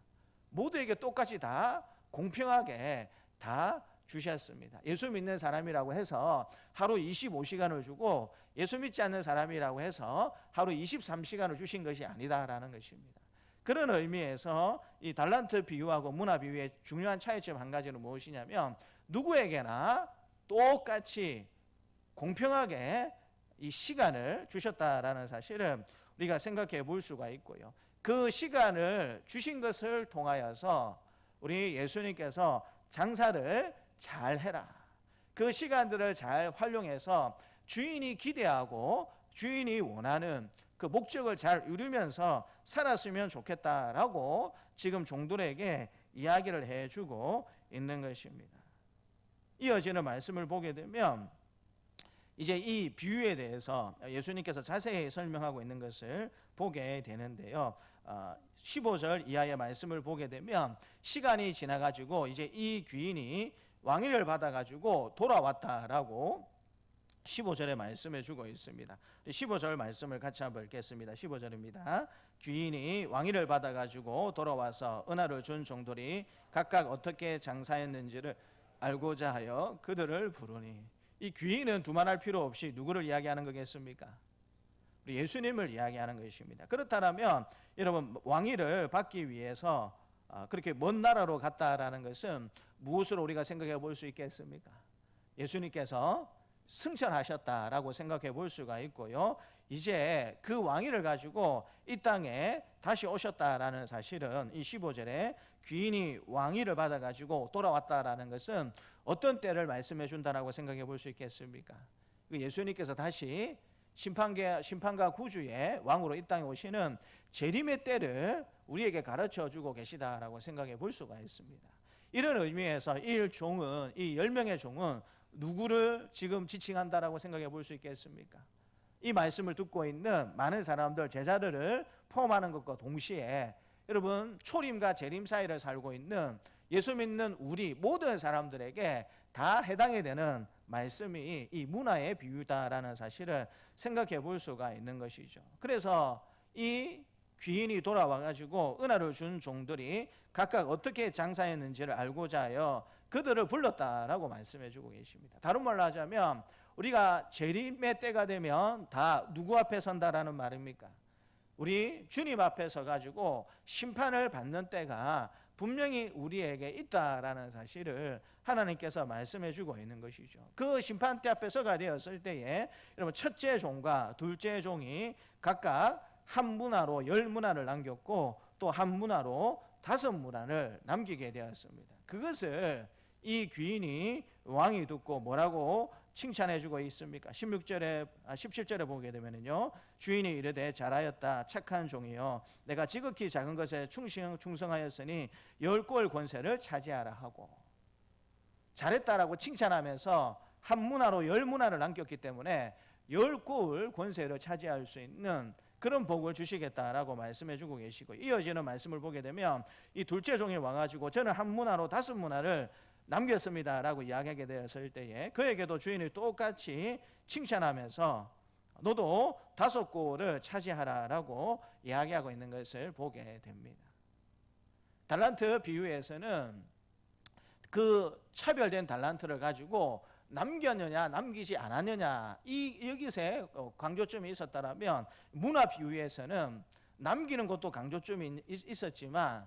모두에게 똑같이 다 공평하게 다 주셨습니다. 예수 믿는 사람이라고 해서 하루 25시간을 주고 예수 믿지 않는 사람이라고 해서 하루 23시간을 주신 것이 아니다라는 것입니다. 그런 의미에서 이 달란트 비유하고 문화 비유의 중요한 차이점 한 가지는 무엇이냐면 누구에게나 똑같이 공평하게 이 시간을 주셨다라는 사실을 우리가 생각해 볼 수가 있고요. 그 시간을 주신 것을 통하여서 우리 예수님께서 장사를 잘 해라. 그 시간들을 잘 활용해서 주인이 기대하고 주인이 원하는 그 목적을 잘 이루면서 살았으면 좋겠다라고 지금 종들에게 이야기를 해주고 있는 것입니다. 이어지는 말씀을 보게 되면 이제 이 비유에 대해서 예수님께서 자세히 설명하고 있는 것을 보게 되는데요. 15절 이하의 말씀을 보게 되면 시간이 지나가지고 이제 이 귀인이 왕위를 받아가지고 돌아왔다라고 15절에 말씀해 주고 있습니다. 15절 말씀을 같이 한번 읽겠습니다. 15절입니다. 귀인이 왕위를 받아가지고 돌아와서 은하를 준 종들이 각각 어떻게 장사했는지를 알고자 하여 그들을 부르니, 이 귀인은 두말할 필요 없이 누구를 이야기하는 거겠습니까? 우리 예수님을 이야기하는 것입니다. 그렇다면 여러분 왕위를 받기 위해서 그렇게 먼 나라로 갔다라는 것은 무엇으로 우리가 생각해 볼 수 있겠습니까? 예수님께서 승천하셨다라고 생각해 볼 수가 있고요. 이제 그 왕위를 가지고 이 땅에 다시 오셨다라는 사실은 이 15절에 귀인이 왕위를 받아가지고 돌아왔다라는 것은 어떤 때를 말씀해 준다라고 생각해 볼 수 있겠습니까? 예수님께서 다시 심판과 구주의 왕으로 이 땅에 오시는 재림의 때를 우리에게 가르쳐 주고 계시다라고 생각해 볼 수가 있습니다. 이런 의미에서 이 10명의 종은 누구를 지금 지칭한다라고 생각해 볼 수 있겠습니까? 이 말씀을 듣고 있는 많은 사람들, 제자들을 포함하는 것과 동시에 여러분, 초림과 재림 사이를 살고 있는 예수 믿는 우리 모든 사람들에게 다 해당이 되는 말씀이 이 문화의 비유다라는 사실을 생각해 볼 수가 있는 것이죠. 그래서 이 귀인이 돌아와 가지고 은혜를 준 종들이 각각 어떻게 장사했는지를 알고자 하여 그들을 불렀다라고 말씀해 주고 계십니다. 다른 말로 하자면 우리가 재림의 때가 되면 다 누구 앞에 선다라는 말입니까? 우리 주님 앞에 서 가지고 심판을 받는 때가 분명히 우리에게 있다라는 사실을 하나님께서 말씀해 주고 있는 것이죠. 그 심판대 앞에 서가 되었을 때에 여러분, 첫째 종과 둘째 종이 각각 한 문화로 10문화를 남겼고 또 한 문화로 5문화를 남기게 되었습니다. 그것을 이 귀인이 왕이 듣고 뭐라고 칭찬해 주고 있습니까? 17절에 보게 되면요, 주인이 이르되 잘하였다 착한 종이여, 내가 지극히 작은 것에 충성하였으니 10골 권세를 차지하라 하고, 잘했다라고 칭찬하면서 한 문화로 10문화를 남겼기 때문에 10골 권세를 차지할 수 있는 그런 복을 주시겠다라고 말씀해 주고 계시고, 이어지는 말씀을 보게 되면 이 둘째 종이 와가지고 저는 한 문화로 5문화를 남겼습니다라고 이야기하게 되었을 때에 그에게도 주인이 똑같이 칭찬하면서 너도 5골을 차지하라라고 이야기하고 있는 것을 보게 됩니다. 달란트 비유에서는 그 차별된 달란트를 가지고 남겼느냐 남기지 않았느냐 여기서 강조점이 있었다면, 문화 비유에서는 남기는 것도 강조점이 있었지만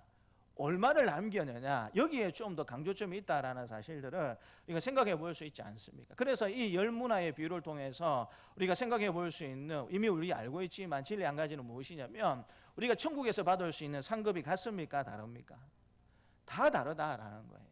얼마를 남겼느냐 여기에 좀 더 강조점이 있다라는 사실들을 우리가 생각해 볼 수 있지 않습니까? 그래서 이 10문화의 비유를 통해서 우리가 생각해 볼 수 있는, 이미 우리 알고 있지만 진리 한 가지는 무엇이냐면, 우리가 천국에서 받을 수 있는 상급이 같습니까? 다릅니까? 다 다르다라는 거예요.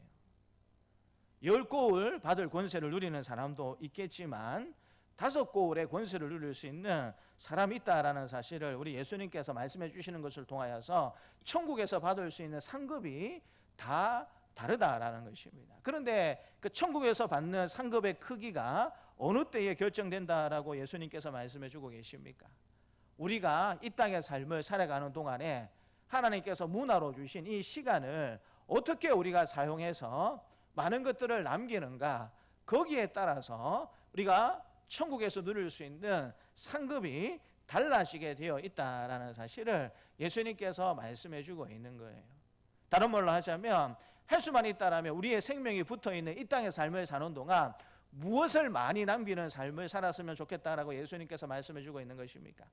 10골을 받을 권세를 누리는 사람도 있겠지만 5골의 권세를 누릴 수 있는 사람이 있다라는 사실을 우리 예수님께서 말씀해 주시는 것을 통하여서 천국에서 받을 수 있는 상급이 다 다르다라는 것입니다. 그런데 그 천국에서 받는 상급의 크기가 어느 때에 결정된다라고 예수님께서 말씀해 주고 계십니까? 우리가 이 땅의 삶을 살아가는 동안에 하나님께서 문화로 주신 이 시간을 어떻게 우리가 사용해서 많은 것들을 남기는가, 거기에 따라서 우리가 천국에서 누릴 수 있는 상급이 달라지게 되어 있다라는 사실을 예수님께서 말씀해 주고 있는 거예요. 다른 말로 하자면 할 수만 있다라면 우리의 생명이 붙어있는 이 땅의 삶을 사는 동안 무엇을 많이 남기는 삶을 살았으면 좋겠다라고 예수님께서 말씀해 주고 있는 것입니까?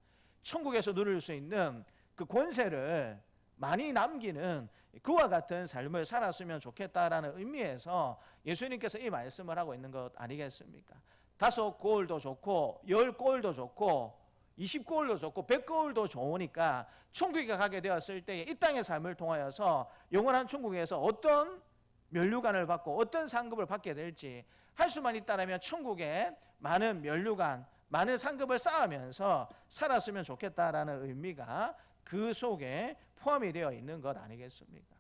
천국에서 누릴 수 있는 그 권세를 많이 남기는 그와 같은 삶을 살았으면 좋겠다라는 의미에서 예수님께서 이 말씀을 하고 있는 것 아니겠습니까? 5골도 좋고 10골도 좋고 20골도 좋고 100골도 좋으니까 천국에 가게 되었을 때 이 땅의 삶을 통하여서 영원한 천국에서 어떤 면류관을 받고 어떤 상급을 받게 될지 할 수만 있다면 천국에 많은 면류관, 많은 상급을 쌓으면서 살았으면 좋겠다라는 의미가 그 속에 포함이 되어 있는 것 아니겠습니까?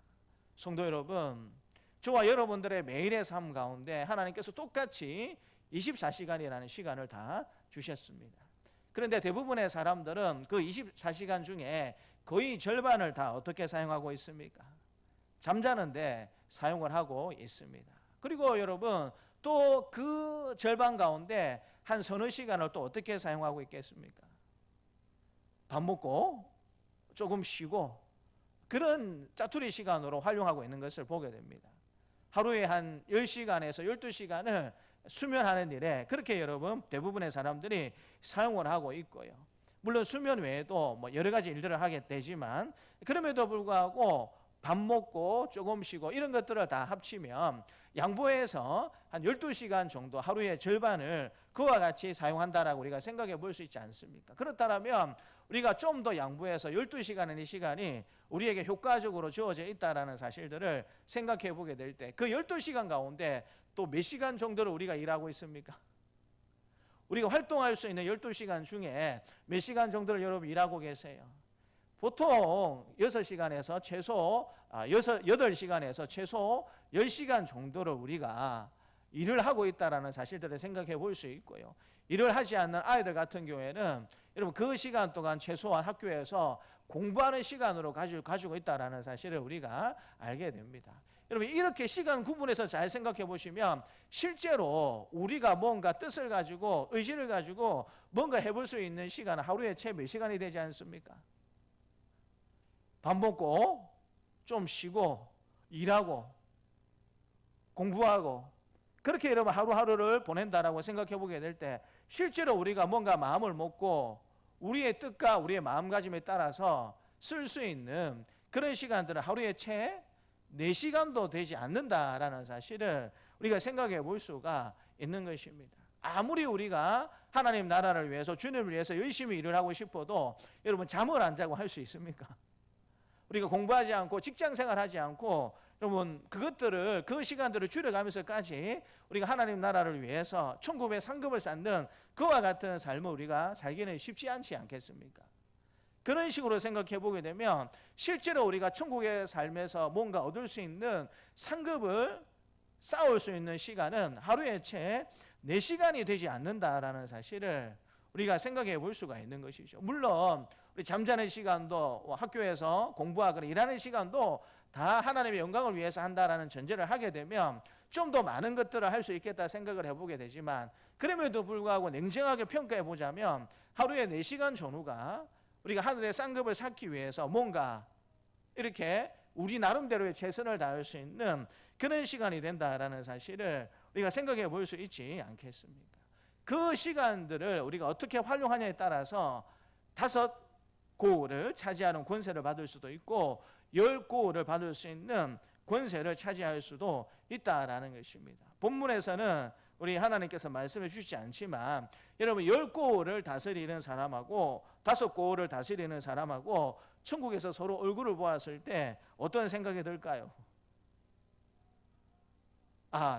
성도 여러분, 저와 여러분들의 매일의 삶 가운데 하나님께서 똑같이 24시간이라는 시간을 다 주셨습니다. 그런데 대부분의 사람들은 그 24시간 중에 거의 절반을 다 어떻게 사용하고 있습니까? 잠자는데 사용을 하고 있습니다. 그리고 여러분, 또 그 절반 가운데 한 서너 시간을 또 어떻게 사용하고 있겠습니까? 밥 먹고 조금 쉬고 그런 짜투리 시간으로 활용하고 있는 것을 보게 됩니다. 하루에 한 10시간에서 12시간을 수면하는 일에 그렇게 여러분 대부분의 사람들이 사용을 하고 있고요. 물론 수면 외에도 뭐 여러 가지 일들을 하게 되지만 그럼에도 불구하고 밥 먹고 조금 쉬고 이런 것들을 다 합치면 양보해서 한 12시간 정도 하루의 절반을 그와 같이 사용한다라고 우리가 생각해 볼 수 있지 않습니까? 그렇다면 우리가 좀 더 양보해서 12시간의 이 시간이 우리에게 효과적으로 주어져 있다라는 사실들을 생각해 보게 될 때 그 12시간 가운데 또 몇 시간 정도를 우리가 일하고 있습니까? 우리가 활동할 수 있는 12시간 중에 몇 시간 정도를 여러분 일하고 계세요? 보통 6시간에서 최소 8시간에서 최소 10시간 정도를 우리가 일을 하고 있다는 사실들을 생각해 볼 수 있고요. 일을 하지 않는 아이들 같은 경우에는 여러분 그 시간 동안 최소한 학교에서 공부하는 시간으로 가지고 있다는 사실을 우리가 알게 됩니다. 여러분 이렇게 시간 구분해서 잘 생각해 보시면 실제로 우리가 뭔가 뜻을 가지고 의지를 가지고 뭔가 해볼 수 있는 시간은 하루에 채 몇 시간이 되지 않습니까? 밥 먹고 좀 쉬고 일하고 공부하고 그렇게 여러분 하루하루를 보낸다라고 생각해 보게 될 때 실제로 우리가 뭔가 마음을 먹고 우리의 뜻과 우리의 마음가짐에 따라서 쓸 수 있는 그런 시간들은 하루에 채 4시간도 되지 않는다라는 사실을 우리가 생각해 볼 수가 있는 것입니다. 아무리 우리가 하나님 나라를 위해서 주님을 위해서 열심히 일을 하고 싶어도 여러분 잠을 안 자고 할 수 있습니까? 우리가 공부하지 않고 직장 생활하지 않고 여러분 그것들을 그 시간들을 줄여가면서까지 우리가 하나님 나라를 위해서 천국의 상급을 쌓는 그와 같은 삶을 우리가 살기는 쉽지 않지 않겠습니까? 그런 식으로 생각해 보게 되면 실제로 우리가 천국의 삶에서 뭔가 얻을 수 있는 상급을 쌓을 수 있는 시간은 하루에 채 4시간이 되지 않는다라는 사실을 우리가 생각해 볼 수가 있는 것이죠. 물론 우리 잠자는 시간도 학교에서 공부하거나 일하는 시간도 다 하나님의 영광을 위해서 한다라는 전제를 하게 되면 좀 더 많은 것들을 할 수 있겠다 생각을 해보게 되지만 그럼에도 불구하고 냉정하게 평가해 보자면 하루에 4시간 전후가 우리가 하늘의 쌍급을 쌓기 위해서 뭔가 이렇게 우리 나름대로의 최선을 다할 수 있는 그런 시간이 된다라는 사실을 우리가 생각해 볼 수 있지 않겠습니까? 그 시간들을 우리가 어떻게 활용하냐에 따라서 5고를 차지하는 권세를 받을 수도 있고 10고를 받을 수 있는 권세를 차지할 수도 있다라는 것입니다. 본문에서는 우리 하나님께서 말씀해 주시지 않지만 여러분 10고를 다스리는 사람하고 5고를 다스리는 사람하고 천국에서 서로 얼굴을 보았을 때 어떤 생각이 들까요?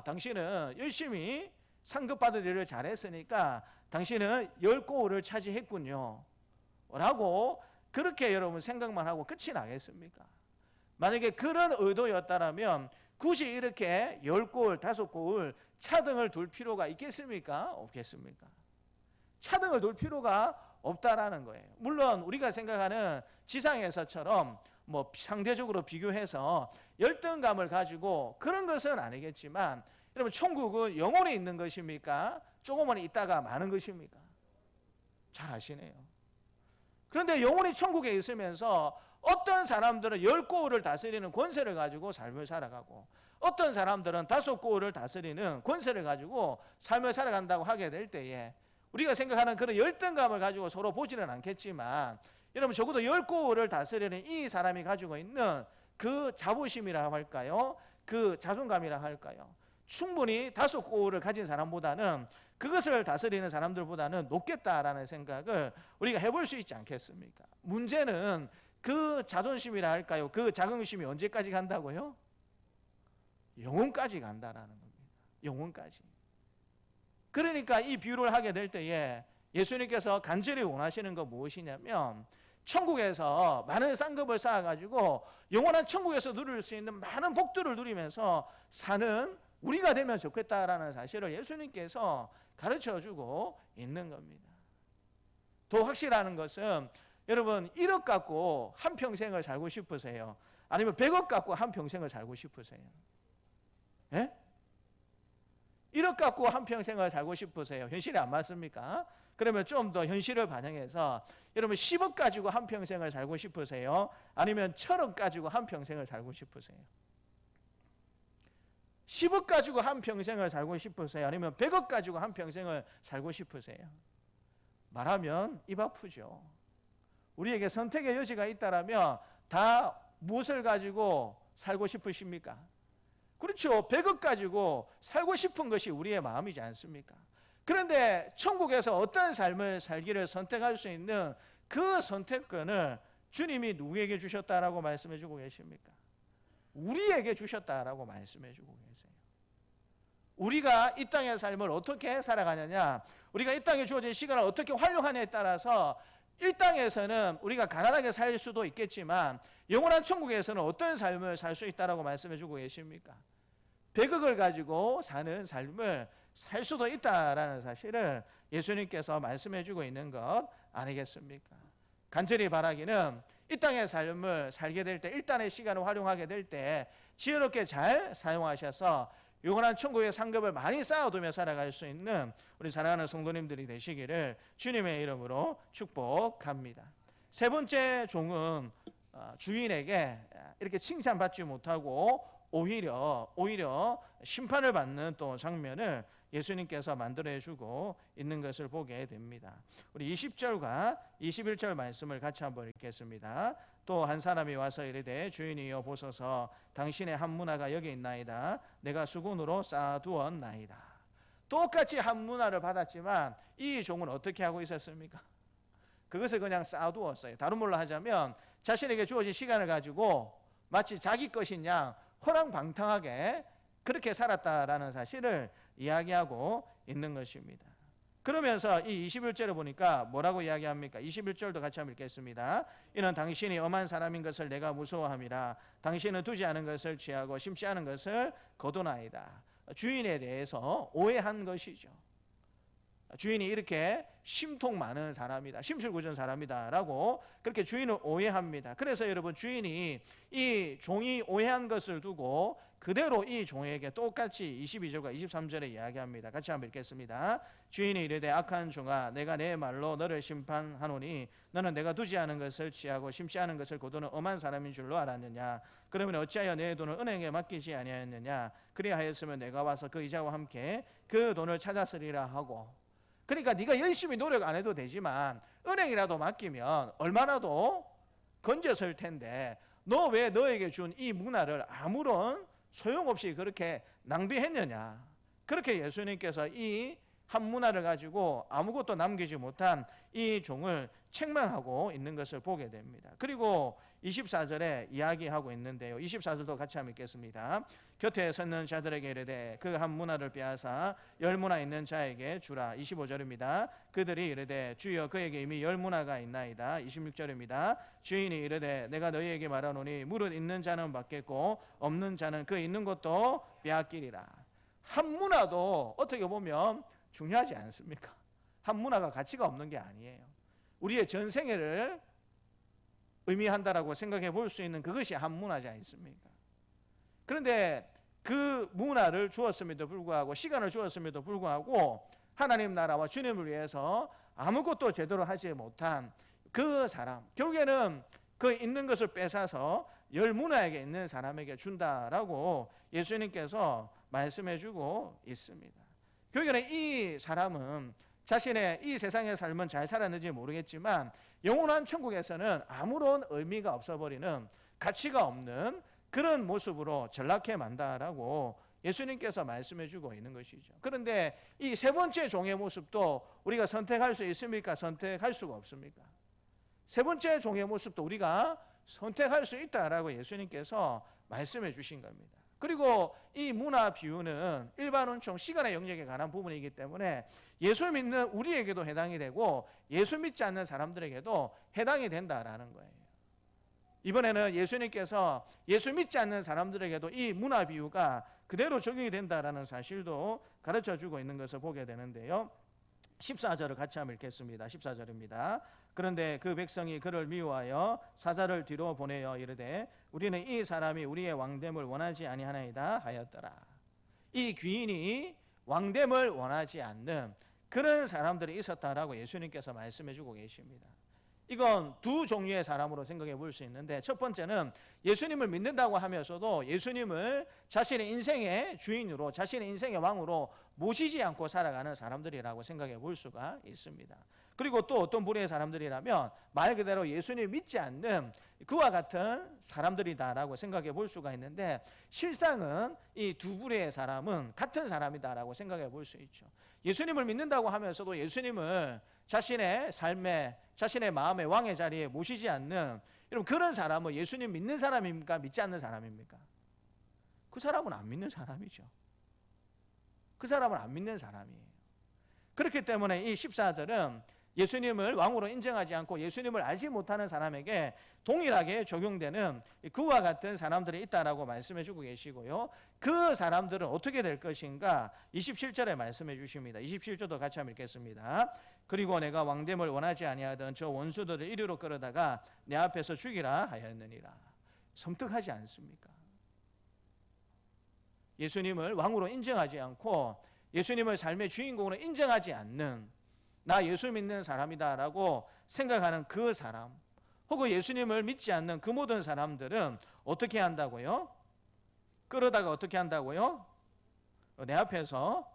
당신은 열심히 상급받을 일을 잘했으니까 당신은 10고를 차지했군요 라고 그렇게 여러분 생각만 하고 끝이 나겠습니까? 만약에 그런 의도였다면 굳이 이렇게 10고을 5고을 차등을 둘 필요가 있겠습니까? 없겠습니까? 차등을 둘 필요가 없다라는 거예요. 물론 우리가 생각하는 지상에서처럼 뭐 상대적으로 비교해서 열등감을 가지고 그런 것은 아니겠지만 여러분 천국은 영원히 있는 것입니까? 조금만 있다가 마는 것입니까? 잘 아시네요. 그런데 영원히 천국에 있으면서 어떤 사람들은 10고을을 다스리는 권세를 가지고 삶을 살아가고 어떤 사람들은 5고을을 다스리는 권세를 가지고 삶을 살아간다고 하게 될 때에 우리가 생각하는 그런 열등감을 가지고 서로 보지는 않겠지만 여러분 적어도 10고을을 다스리는 이 사람이 가지고 있는 그 자부심이라 할까요? 그 자존감이라 할까요? 충분히 5고을을 가진 사람보다는 그것을 다스리는 사람들보다는 높겠다라는 생각을 우리가 해볼 수 있지 않겠습니까? 문제는 그 자존심이라 할까요? 그 자긍심이 언제까지 간다고요? 영혼까지 간다라는 겁니다. 영혼까지. 그러니까 이 비유를 하게 될 때에 예수님께서 간절히 원하시는 건 무엇이냐면 천국에서 많은 쌍급을 쌓아가지고 영원한 천국에서 누릴 수 있는 많은 복들을 누리면서 사는 우리가 되면 좋겠다라는 사실을 예수님께서 가르쳐주고 있는 겁니다. 더 확실한 것은 여러분 1억 갖고 한평생을 살고 싶으세요? 아니면 100억 갖고 한평생을 살고 싶으세요? 예? 1억 갖고 한평생을 살고 싶으세요? 현실이 안 맞습니까? 그러면 좀 더 현실을 반영해서 여러분 10억 가지고 한평생을 살고 싶으세요? 아니면 1000억 가지고 한평생을 살고 싶으세요? 10억 가지고 한평생을 살고 싶으세요? 아니면 100억 가지고 한평생을 살고 싶으세요? 말하면 입 아프죠. 우리에게 선택의 여지가 있다라면 다 무엇을 가지고 살고 싶으십니까? 그렇죠. 100억 가지고 살고 싶은 것이 우리의 마음이지 않습니까? 그런데 천국에서 어떤 삶을 살기를 선택할 수 있는 그 선택권을 주님이 누구에게 주셨다라고 말씀해 주고 계십니까? 우리에게 주셨다라고 말씀해 주고 계세요. 우리가 이 땅의 삶을 어떻게 살아가느냐, 우리가 이 땅에 주어진 시간을 어떻게 활용하느냐에 따라서 이 땅에서는 우리가 가난하게 살 수도 있겠지만 영원한 천국에서는 어떤 삶을 살 수 있다라고 말씀해 주고 계십니까? 100억을 가지고 사는 삶을 살 수도 있다라는 사실을 예수님께서 말씀해 주고 있는 것 아니겠습니까? 간절히 바라기는 이 땅의 삶을 살게 될 때, 일단의 시간을 활용하게 될 때 지혜롭게 잘 사용하셔서 영원한 천국의 상급을 많이 쌓아두며 살아갈 수 있는 우리 사랑하는 성도님들이 되시기를 주님의 이름으로 축복합니다. 세 번째 종은 주인에게 이렇게 칭찬받지 못하고 오히려 심판을 받는 또 장면을 예수님께서 만들어주고 있는 것을 보게 됩니다. 우리 20절과 21절 말씀을 같이 한번 읽겠습니다. 또 한 사람이 와서 이르되 주인이여 보소서 당신의 한 문화가 여기 있나이다. 내가 수군으로 쌓아두었나이다. 똑같이 한 문화를 받았지만 이 종은 어떻게 하고 있었습니까? 그것을 그냥 쌓아두었어요. 다른 말로 하자면 자신에게 주어진 시간을 가지고 마치 자기 것인 양 허랑방탕하게 그렇게 살았다라는 사실을 이야기하고 있는 것입니다. 그러면서 이 21절을 보니까 뭐라고 이야기합니까? 21절도 같이 한번 읽겠습니다. 이는 당신이 엄한 사람인 것을 내가 무서워함이라. 당신은 두지 않은 것을 취하고 심지 않은 것을 거두나이다. 주인에 대해서 오해한 것이죠. 주인이 이렇게 심통 많은 사람이다, 심술궂은 사람이다 라고 그렇게 주인을 오해합니다. 그래서 여러분, 주인이 이 종이 오해한 것을 두고 그대로 이 종에게 똑같이 22절과 23절에 이야기합니다. 같이 한번 읽겠습니다. 주인이 이르되 악한 종아, 내가 내 말로 너를 심판하노니 너는 내가 두지 않은 것을 취하고 심지 않은 것을 거두는 엄한 사람인 줄로 알았느냐? 그러면 어찌하여 내 돈을 은행에 맡기지 아니하였느냐? 그리하였으면 내가 와서 그 이자와 함께 그 돈을 찾았으리라 하고. 그러니까 네가 열심히 노력 안 해도 되지만 은행이라도 맡기면 얼마나도 건졌을 텐데 너 왜 너에게 준 이 문화를 아무런 소용없이 그렇게 낭비했느냐? 그렇게 예수님께서 이 한 문화를 가지고 아무것도 남기지 못한 이 종을 책망하고 있는 것을 보게 됩니다. 그리고 24절에 이야기하고 있는데요. 24절도 같이 한번 읽겠습니다. 곁에 섰는 자들에게 이르되 그 한 문화를 빼앗아 10문화 있는 자에게 주라. 25절입니다. 그들이 이르되 주여 그에게 이미 10문화가 있나이다. 26절입니다. 주인이 이르되 내가 너희에게 말하노니 무릇 있는 자는 받겠고 없는 자는 그 있는 것도 빼앗기리라. 한 문화도 어떻게 보면 중요하지 않습니까? 한 문화가 가치가 없는 게 아니에요. 우리의 전생애를 의미한다라고 생각해 볼 수 있는 그것이 한 문화지 않습니까? 그런데 그 문화를 주었음에도 불구하고, 시간을 주었음에도 불구하고 하나님 나라와 주님을 위해서 아무것도 제대로 하지 못한 그 사람, 결국에는 그 있는 것을 뺏어서 열 문화에게 있는 사람에게 준다라고 예수님께서 말씀해 주고 있습니다. 결국에는 이 사람은 자신의 이 세상의 삶은 잘 살았는지 모르겠지만 영원한 천국에서는 아무런 의미가 없어버리는, 가치가 없는 그런 모습으로 전락해 만다라고 예수님께서 말씀해 주고 있는 것이죠. 그런데 이 세 번째 종의 모습도 우리가 선택할 수 있습니까? 선택할 수가 없습니까? 세 번째 종의 모습도 우리가 선택할 수 있다라고 예수님께서 말씀해 주신 겁니다. 그리고 이 문화 비유는 일반 은총, 시간의 영역에 관한 부분이기 때문에 예수 믿는 우리에게도 해당이 되고 예수 믿지 않는 사람들에게도 해당이 된다라는 거예요. 이번에는 예수님께서 예수 믿지 않는 사람들에게도 이 문화 비유가 그대로 적용이 된다라는 사실도 가르쳐주고 있는 것을 보게 되는데요. 14절을 같이 한번 읽겠습니다. 14절입니다. 그런데 그 백성이 그를 미워하여 사자를 뒤로 보내어 이르되 우리는 이 사람이 우리의 왕됨을 원하지 아니하나이다 하였더라. 이 귀인이 왕됨을 원하지 않는 그런 사람들이 있었다라고 예수님께서 말씀해 주고 계십니다. 이건 두 종류의 사람으로 생각해 볼 수 있는데, 첫 번째는 예수님을 믿는다고 하면서도 예수님을 자신의 인생의 주인으로, 자신의 인생의 왕으로 모시지 않고 살아가는 사람들이라고 생각해 볼 수가 있습니다. 그리고 또 어떤 부류의 사람들이라면 말 그대로 예수님 믿지 않는 그와 같은 사람들이다라고 생각해 볼 수가 있는데, 실상은 이 두 부류의 사람은 같은 사람이다라고 생각해 볼 수 있죠. 예수님을 믿는다고 하면서도 예수님을 자신의 삶에, 자신의 마음의 왕의 자리에 모시지 않는, 여러분 그런 사람은 예수님 믿는 사람입니까? 믿지 않는 사람입니까? 그 사람은 안 믿는 사람이죠. 그 사람은 안 믿는 사람이에요. 그렇기 때문에 이 14절은 예수님을 왕으로 인정하지 않고 예수님을 알지 못하는 사람에게 동일하게 적용되는 그와 같은 사람들이 있다라고 말씀해 주고 계시고요. 그 사람들은 어떻게 될 것인가 27절에 말씀해 주십니다. 27절도 같이 한번 읽겠습니다. 그리고 내가 왕됨을 원하지 아니하던 저 원수들을 이리로 끌어다가 내 앞에서 죽이라 하였느니라. 섬뜩하지 않습니까? 예수님을 왕으로 인정하지 않고 예수님을 삶의 주인공으로 인정하지 않는 나 예수 믿는 사람이다라고 생각하는 그 사람, 혹은 예수님을 믿지 않는 그 모든 사람들은 어떻게 한다고요? 끌어다가 어떻게 한다고요? 내 앞에서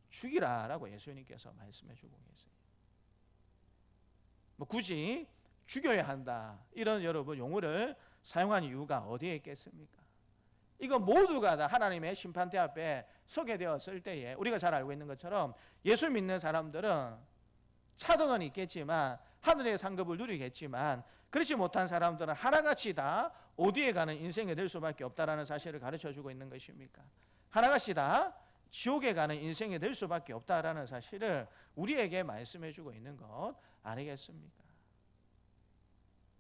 죽이라라고 예수님께서 말씀해 주고 계세요. 뭐 굳이 죽여야 한다 이런 여러분 용어를 사용한 이유가 어디에 있겠습니까? 이거 모두가 다 하나님의 심판대 앞에 서게 되었을 때에 우리가 잘 알고 있는 것처럼 예수 믿는 사람들은 차등은 있겠지만 하늘의 상급을 누리겠지만 그렇지 못한 사람들은 하나같이 다 어디에 가는 인생이 될 수밖에 없다라는 사실을 가르쳐주고 있는 것입니까? 하나같이 다 지옥에 가는 인생이 될 수밖에 없다라는 사실을 우리에게 말씀해주고 있는 것 아니겠습니까?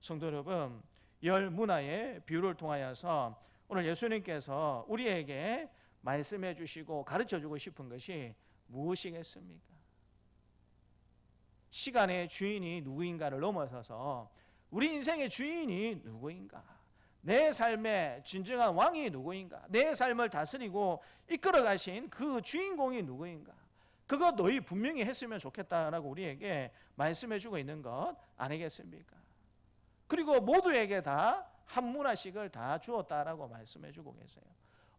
성도 여러분, 열 문화의 비유를 통하여서 오늘 예수님께서 우리에게 말씀해 주시고 가르쳐 주고 싶은 것이 무엇이겠습니까? 시간의 주인이 누구인가를 넘어서서 우리 인생의 주인이 누구인가? 내 삶의 진정한 왕이 누구인가? 내 삶을 다스리고 이끌어 가신 그 주인공이 누구인가? 그거 너희 분명히 했으면 좋겠다라고 우리에게 말씀해 주고 있는 것 아니겠습니까? 그리고 모두에게 다 한 문화씩을 다 주었다라고 말씀해 주고 계세요.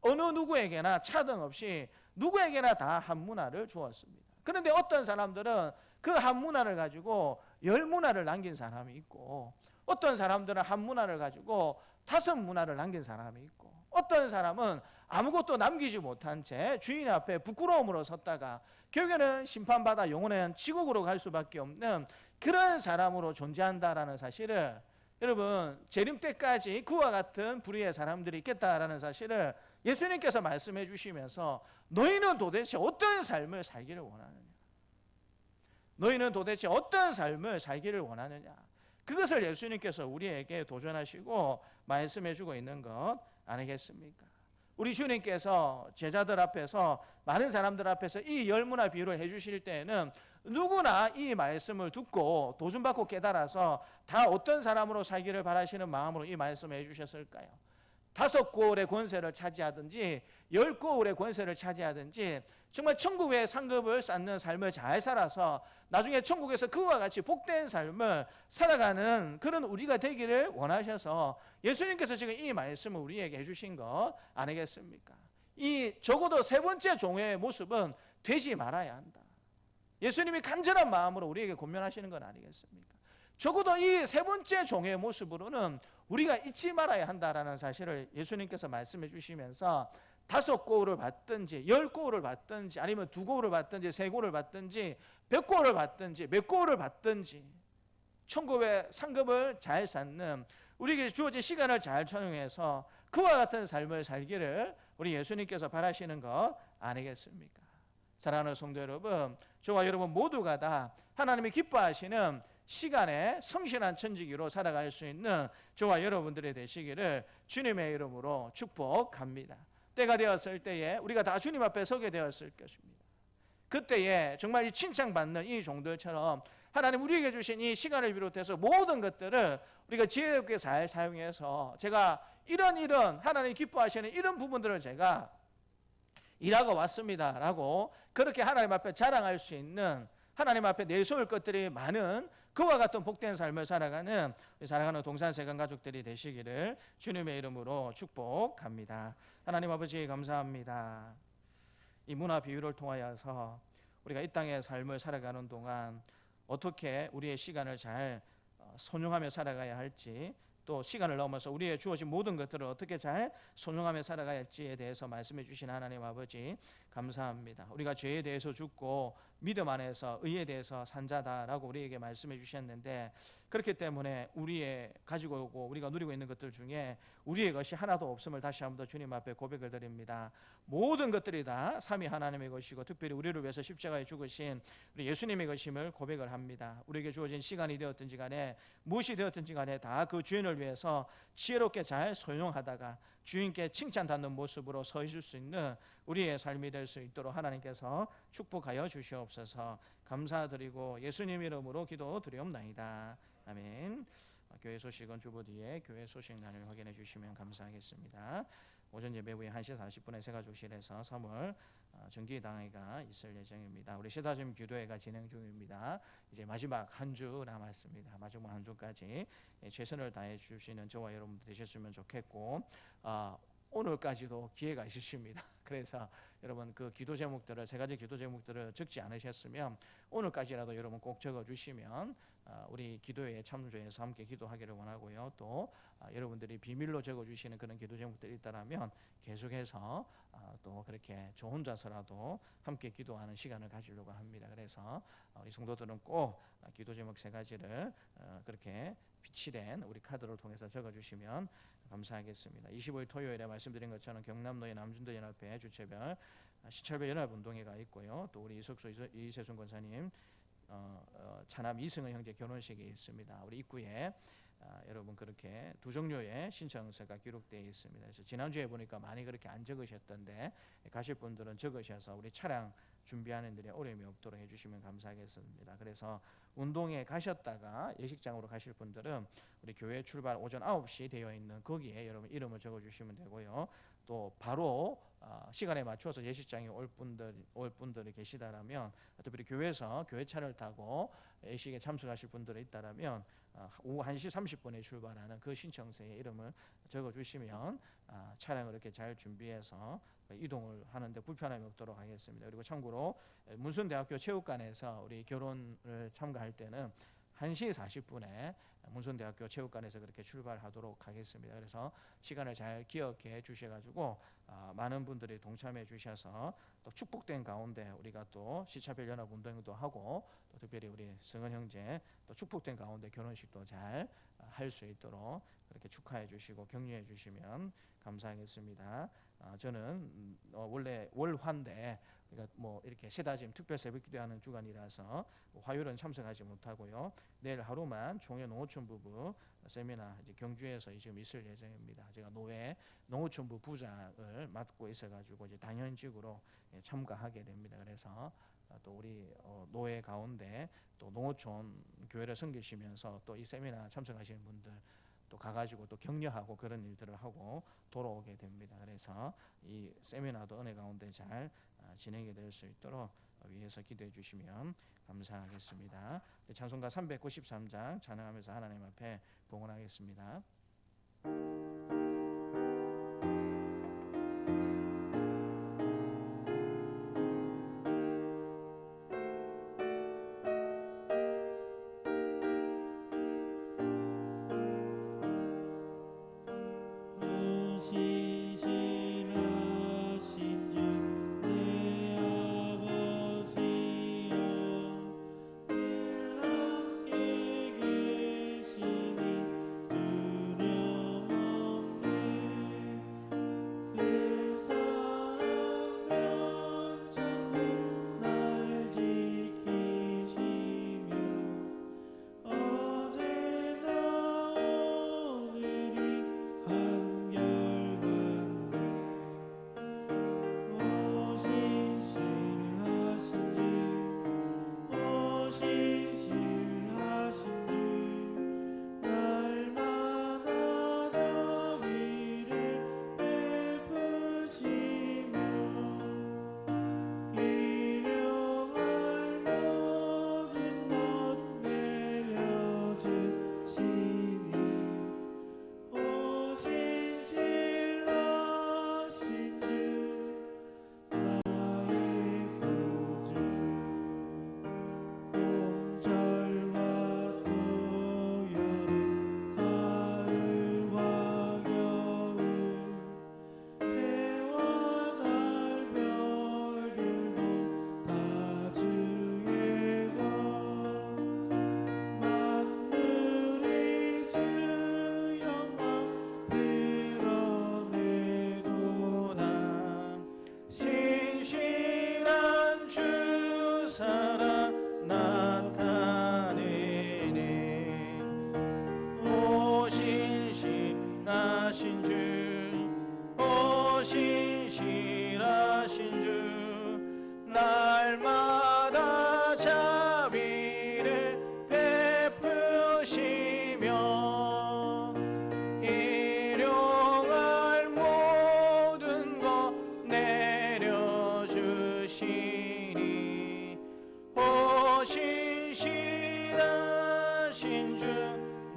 어느 누구에게나 차등 없이 누구에게나 다 한 문화를 주었습니다. 그런데 어떤 사람들은 그 한 문화를 가지고 10문화를 남긴 사람이 있고, 어떤 사람들은 한 문화를 가지고 5문화를 남긴 사람이 있고, 어떤 사람은 아무것도 남기지 못한 채 주인 앞에 부끄러움으로 섰다가 결국에는 심판받아 영원한 지옥으로 갈 수밖에 없는 그런 사람으로 존재한다라는 사실을, 여러분 재림 때까지 그와 같은 부류의 사람들이 있겠다라는 사실을 예수님께서 말씀해 주시면서 너희는 도대체 어떤 삶을 살기를 원하느냐? 너희는 도대체 어떤 삶을 살기를 원하느냐? 그것을 예수님께서 우리에게 도전하시고 말씀해 주고 있는 것 아니겠습니까? 우리 주님께서 제자들 앞에서, 많은 사람들 앞에서 이 열문화 비유를 해주실 때에는 누구나 이 말씀을 듣고 도전받고 깨달아서 다 어떤 사람으로 살기를 바라시는 마음으로 이 말씀을 해주셨을까요? 5고을의 권세를 차지하든지 10고을의 권세를 차지하든지 정말 천국의 상급을 쌓는 삶을 잘 살아서 나중에 천국에서 그와 같이 복된 삶을 살아가는 그런 우리가 되기를 원하셔서 예수님께서 지금 이 말씀을 우리에게 해주신 것 아니겠습니까? 이 적어도 3번째 종의 모습은 되지 말아야 한다. 예수님이 간절한 마음으로 우리에게 권면하시는 건 아니겠습니까? 적어도 이 3번째 종의 모습으로는 우리가 잊지 말아야 한다라는 사실을 예수님께서 말씀해 주시면서 5고을을 받든지 10고을을 받든지 아니면 2고을을 받든지 3고을을 받든지 100고을을 받든지 몇 고을을 받든지 천국의 상급을 잘 쌓는 우리에게 주어진 시간을 잘 활용해서 그와 같은 삶을 살기를 우리 예수님께서 바라시는 것 아니겠습니까? 사랑하는 성도 여러분, 저와 여러분 모두가 다 하나님이 기뻐하시는 시간에 성실한 천지기로 살아갈 수 있는 저와 여러분들이 되시기를 주님의 이름으로 축복합니다. 때가 되었을 때에 우리가 다 주님 앞에 서게 되었을 것입니다. 그때에 정말 이 칭찬받는 이 종들처럼 하나님 우리에게 주신 이 시간을 비롯해서 모든 것들을 우리가 지혜롭게 잘 사용해서 제가 이런 하나님 기뻐하시는 이런 부분들을 제가 일하고 왔습니다라고 그렇게 하나님 앞에 자랑할 수 있는, 하나님 앞에 내세울 것들이 많은 그와 같은 복된 삶을 살아가는 동산세관 가족들이 되시기를 주님의 이름으로 축복합니다. 하나님 아버지 감사합니다. 이 문화 비유를 통하여서 우리가 이 땅의 삶을 살아가는 동안 어떻게 우리의 시간을 잘 손용하며 살아가야 할지, 또 시간을 넘어서 우리의 주어진 모든 것들을 어떻게 잘 손용하며 살아가야 할지에 대해서 말씀해 주신 하나님 아버지 감사합니다. 우리가 죄에 대해서 죽고 믿음 안에서 의에 대해서 산 자다라고 우리에게 말씀해 주셨는데, 그렇기 때문에 우리의 가지고 오고 우리가 누리고 있는 것들 중에 우리의 것이 하나도 없음을 다시 한번 더 주님 앞에 고백을 드립니다. 모든 것들이 다 삼위 하나님의 것이고 특별히 우리를 위해서 십자가에 죽으신 우리 예수님의 것임을 고백을 합니다. 우리에게 주어진 시간이 되었든지 간에 무엇이 되었든지 간에 다 그 주인을 위해서 지혜롭게 잘 소용하다가 주인께 칭찬받는 모습으로 서 있을 수 있는 우리의 삶이 될 수 있도록 하나님께서 축복하여 주시옵소서. 감사드리고 예수님 이름으로 기도드리옵나이다. 아멘. 교회 소식은 주보 뒤에 교회 소식 난을 확인해 주시면 감사하겠습니다. 오전 예배 후에 1시 40분에 새가족실에서 3월 정기당회가 있을 예정입니다. 우리 시다짐 기도회가 진행 중입니다. 이제 마지막 한 주 남았습니다. 마지막 한 주까지 최선을 다해 주시는 저와 여러분들 되셨으면 좋겠고, 오늘까지도 기회가 있으십니다. 그래서 여러분 그 기도 제목들을, 세 가지 기도 제목들을 적지 않으셨으면 오늘까지라도 여러분 꼭 적어주시면 우리 기도회에 참조해서 함께 기도하기를 원하고요. 또 여러분들이 비밀로 적어주시는 그런 기도 제목들이 있다면 계속해서 또 그렇게 저 혼자서라도 함께 기도하는 시간을 가지려고 합니다. 그래서 우리 성도들은 꼭 기도 제목 세 가지를 그렇게 비치된 우리 카드를 통해서 적어주시면 감사하겠습니다. 25일 토요일에 말씀드린 것처럼 경남노예 남준도 연합회 주체별 시찰별 연합운동회가 있고요. 또 우리 이석수 이세순 권사님 차남 이승은 형제 결혼식이 있습니다. 우리 입구에 여러분 그렇게 두 종류의 신청서가 기록되어 있습니다. 그래서 지난주에 보니까 많이 그렇게 안 적으셨던데 가실 분들은 적으셔서 우리 차량 준비하는 일에 어려움이 없도록 해주시면 감사하겠습니다. 그래서 운동에 가셨다가 예식장으로 가실 분들은 우리 교회 출발 오전 9시 되어 있는 거기에 여러분 이름을 적어주시면 되고요. 또 바로 시간에 맞춰서 예식장에 올 분들이 계시다라면, 특별히 교회에서 교회차를 타고 예식에 참석하실 분들이 있다라면 오후 1시 30분에 출발하는 그 신청서에 이름을 적어주시면 차량을 이렇게 잘 준비해서 이동을 하는데 불편함이 없도록 하겠습니다. 그리고 참고로 문순대학교 체육관에서 우리 결혼을 참가할 때는 1시 40분에 문순대학교 체육관에서 그렇게 출발하도록 하겠습니다. 그래서 시간을 잘 기억해 주셔가지고 많은 분들이 동참해 주셔서 또 축복된 가운데 우리가 또 시차별 연합 운동도 하고 또 특별히 우리 성은 형제 또 축복된 가운데 결혼식도 잘 할 수 있도록 그렇게 축하해 주시고 격려해 주시면 감사하겠습니다. 저는 원래 월화인데 그러니까 뭐 이렇게 세다짐 특별 새벽기도하는 주간이라서 화요일은 참석하지 못하고요. 내일 하루만 종회 농어촌 부부 세미나 이제 경주에서 지금 있을 예정입니다. 제가 노회 농어촌부 부장을 맡고 있어가지고 이제 당연직으로 참가하게 됩니다. 그래서 또 우리 노회 가운데 또 농어촌 교회를 섬기시면서 또 이 세미나 참석하시는 분들 또 가가지고 또 격려하고 그런 일들을 하고 돌아오게 됩니다. 그래서 이 세미나도 은혜 가운데 잘 진행이 될 수 있도록 위해서 기도해 주시면 감사하겠습니다. 찬송가 393장 찬양하면서 하나님 앞에 봉헌하겠습니다. 길 함께 계시니 두려움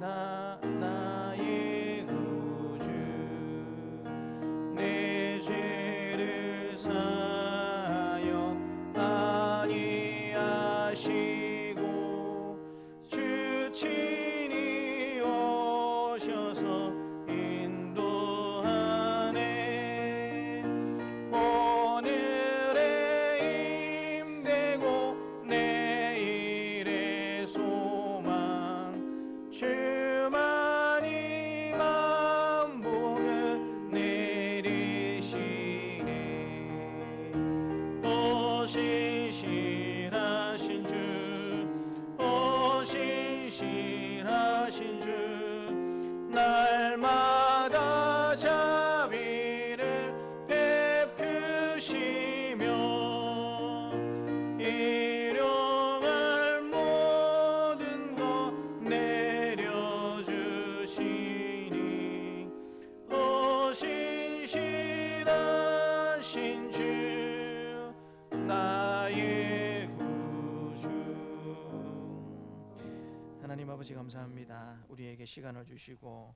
나의 구주 내 죄를 사여 아니하시고 주 친히 오셔서 인도하네 오늘의 힘되고 내일의 소망 주만이 만복을 내리시네 오 신실하신 주 오 신실하신 주 날마다 자비를 베푸시며 일용할 모든 것 내려주시니 오 신실하신 주 나의 구주 하나님 아버지 감사합니다. 우리에게 시간을 주시고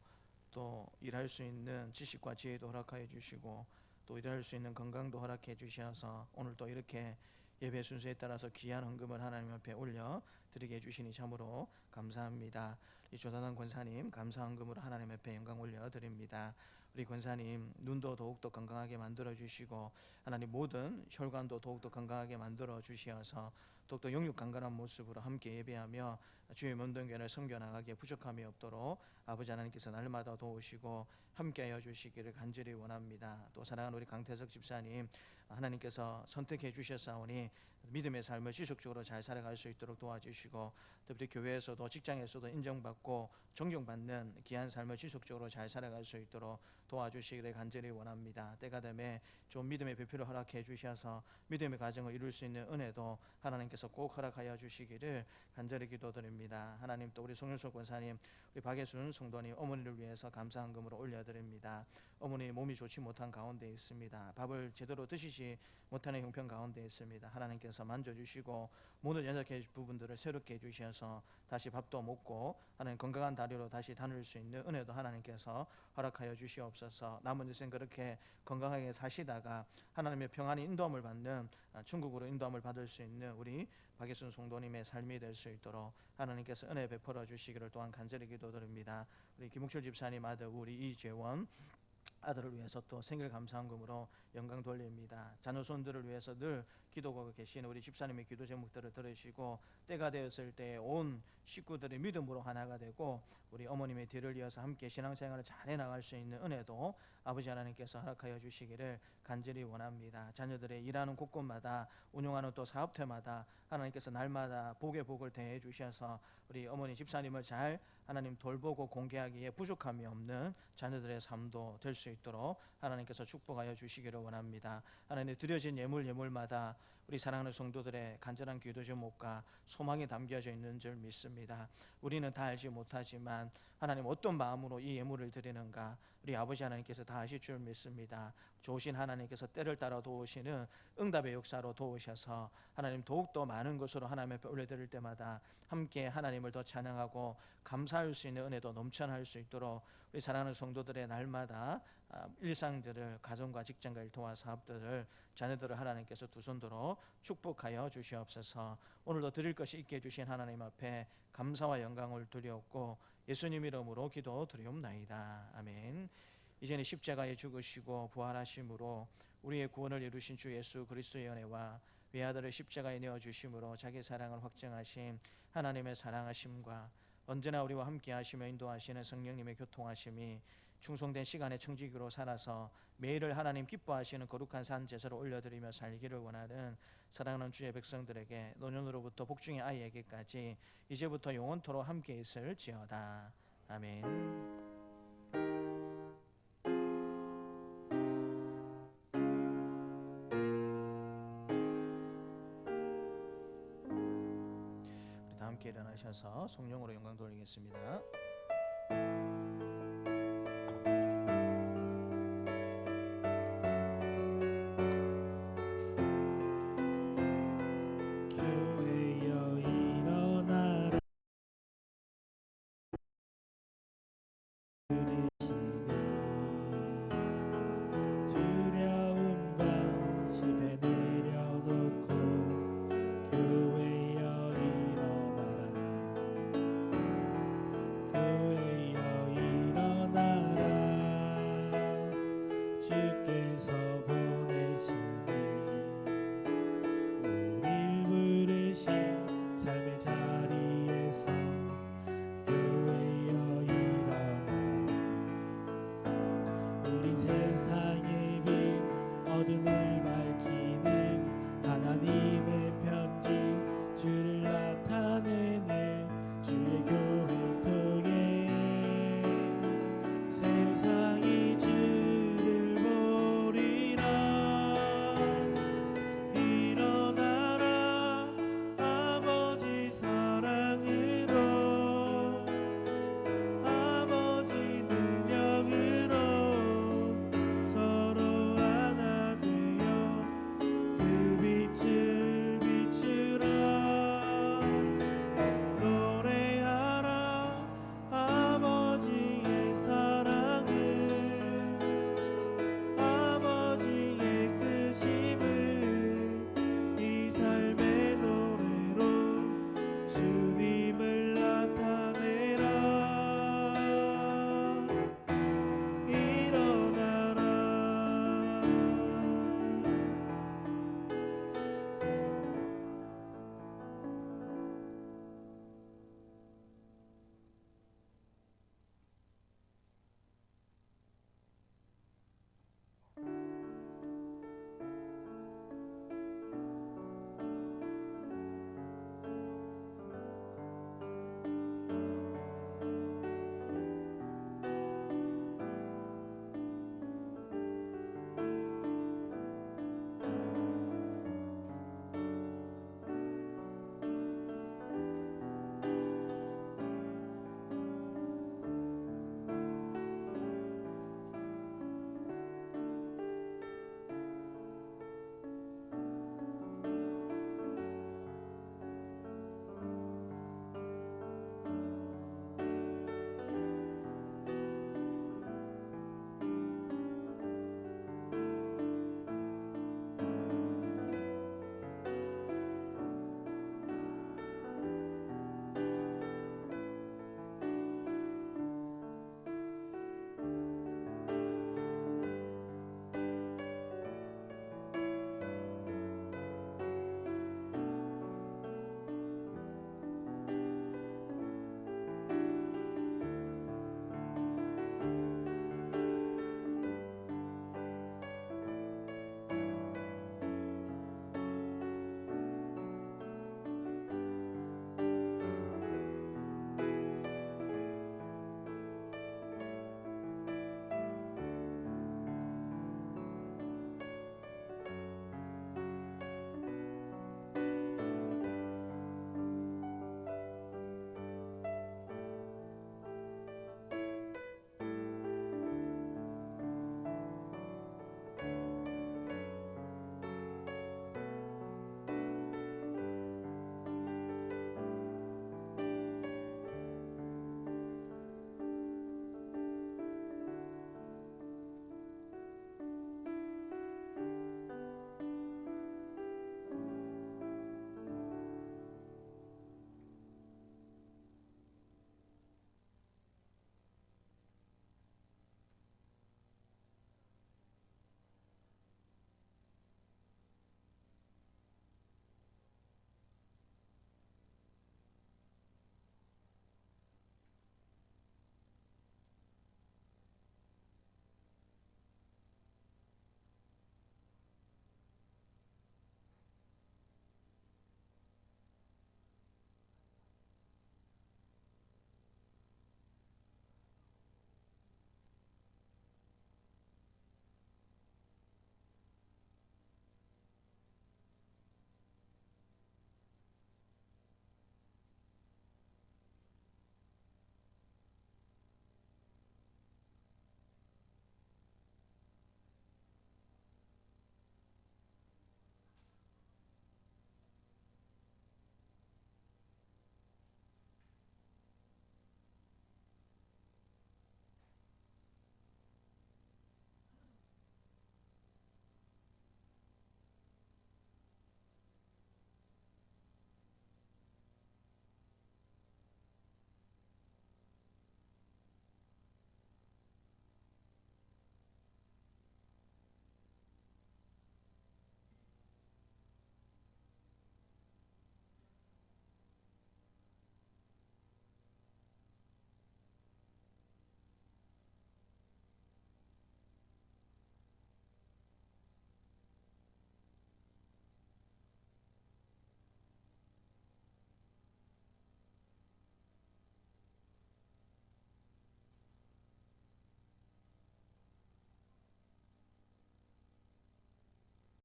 또 일할 수 있는 지식과 지혜도 허락하여 주시고 또 일할 수 있는 건강도 허락해 주셔서 오늘 또 이렇게 예배 순서에 따라서 귀한 헌금을 하나님 앞에 올려 드리게 해주시니 참으로 감사합니다. 이 조단한 권사님 감사 헌금으로 하나님 앞에 영광 올려 드립니다. 우리 권사님 눈도 더욱더 건강하게 만들어 주시고 하나님 모든 혈관도 더욱더 건강하게 만들어 주시어서 더욱더 영육 강건한 모습으로 함께 예배하며 주의 문동교회를 섬겨나가기에 부족함이 없도록 아버지 하나님께서 날마다 도우시고 함께하여 주시기를 간절히 원합니다. 또 사랑하는 우리 강태석 집사님 하나님께서 선택해 주셨사오니 믿음의 삶을 지속적으로 잘 살아갈 수 있도록 도와주시고 특히 교회에서도 직장에서도 인정받고 존경받는 귀한 삶을 지속적으로 잘 살아갈 수 있도록 도와주시기를 간절히 원합니다. 때가 되면 좀 믿음의 배필을 허락해 주셔서 믿음의 가정을 이룰 수 있는 은혜도 하나님께서 꼭 허락하여 주시기를 간절히 기도드립니다. 하나님 또 우리 송윤석 권사님 우리 박예순 성도님 어머니를 위해서 감사헌금으로 올려드립니다. 어머니 몸이 좋지 못한 가운데 있습니다. 밥을 제대로 드시지 못하는 형편 가운데 있습니다. 하나님께서 만져주시고 모든 연약한 부분들을 새롭게 해주셔서 다시 밥도 먹고 하나님 건강한 다리로 다시 다닐 수 있는 은혜도 하나님께서 허락하여 주시옵소서. 남은 인생 그렇게 건강하게 사시다가 하나님의 평안히 인도함을 받는 천국으로 인도함을 받을 수 있는 우리 박예순 성도님의 삶이 될 수 있도록 하나님께서 은혜 베풀어 주시기를 또한 간절히 기도드립니다. 우리 김옥철 집사님 아들 우리 이재원 아들을 위해서 또 생일 감사헌금으로 영광 돌립니다. 자녀손들을 위해서 늘 기도하고 계신 우리 집사님의 기도 제목들을 들으시고 때가 되었을 때 온 식구들의 믿음으로 하나가 되고 우리 어머님의 뒤를 이어서 함께 신앙생활을 잘 해나갈 수 있는 은혜도 아버지 하나님께서 허락하여 주시기를 간절히 원합니다. 자녀들의 일하는 곳곳마다 운영하는 또 사업체마다 하나님께서 날마다 복의 복을 더해 주셔서 우리 어머니 집사님을 잘 하나님 돌보고 공개하기에 부족함이 없는 자녀들의 삶도 될 수 있도록 하나님께서 축복하여 주시기를 원합니다. 하나님 드려진 예물마다 우리 사랑하는 성도들의 간절한 기도 제목과 소망이 담겨져 있는 줄 믿습니다. 우리는 다 알지 못하지만 하나님 어떤 마음으로 이 예물을 드리는가 우리 아버지 하나님께서 다 아실 줄 믿습니다. 좋으신 하나님께서 때를 따라 도우시는 응답의 역사로 도우셔서 하나님 더욱더 많은 것으로 하나님 앞에 올려드릴 때마다 함께 하나님을 더 찬양하고 감사할 수 있는 은혜도 넘쳐날 수 있도록 우리 사랑하는 성도들의 날마다 일상들을 가정과 직장과 일통화 사업들을 자녀들을 하나님께서 두 손들어 축복하여 주시옵소서. 오늘도 드릴 것이 있게 해주신 하나님 앞에 감사와 영광을 드리옵고 예수님 이름으로 기도 드리옵나이다. 아멘. 이제는 십자가에 죽으시고 부활하심으로 우리의 구원을 이루신 주 예수 그리스도의 은혜와 외아들을 십자가에 내어주심으로 자기 사랑을 확증하신 하나님의 사랑하심과 언제나 우리와 함께 하시며 인도하시는 성령님의 교통하심이 충성된 시간의 청지기로 살아서 매일을 하나님 기뻐하시는 거룩한 산 제사로 올려드리며 살기를 원하는 사랑하는 주의 백성들에게 노년으로부터 복중의 아이에게까지 이제부터 영원토록 함께 있을지어다. 아멘. 우리 다 함께 일어나셔서 성령으로 영광 돌리겠습니다.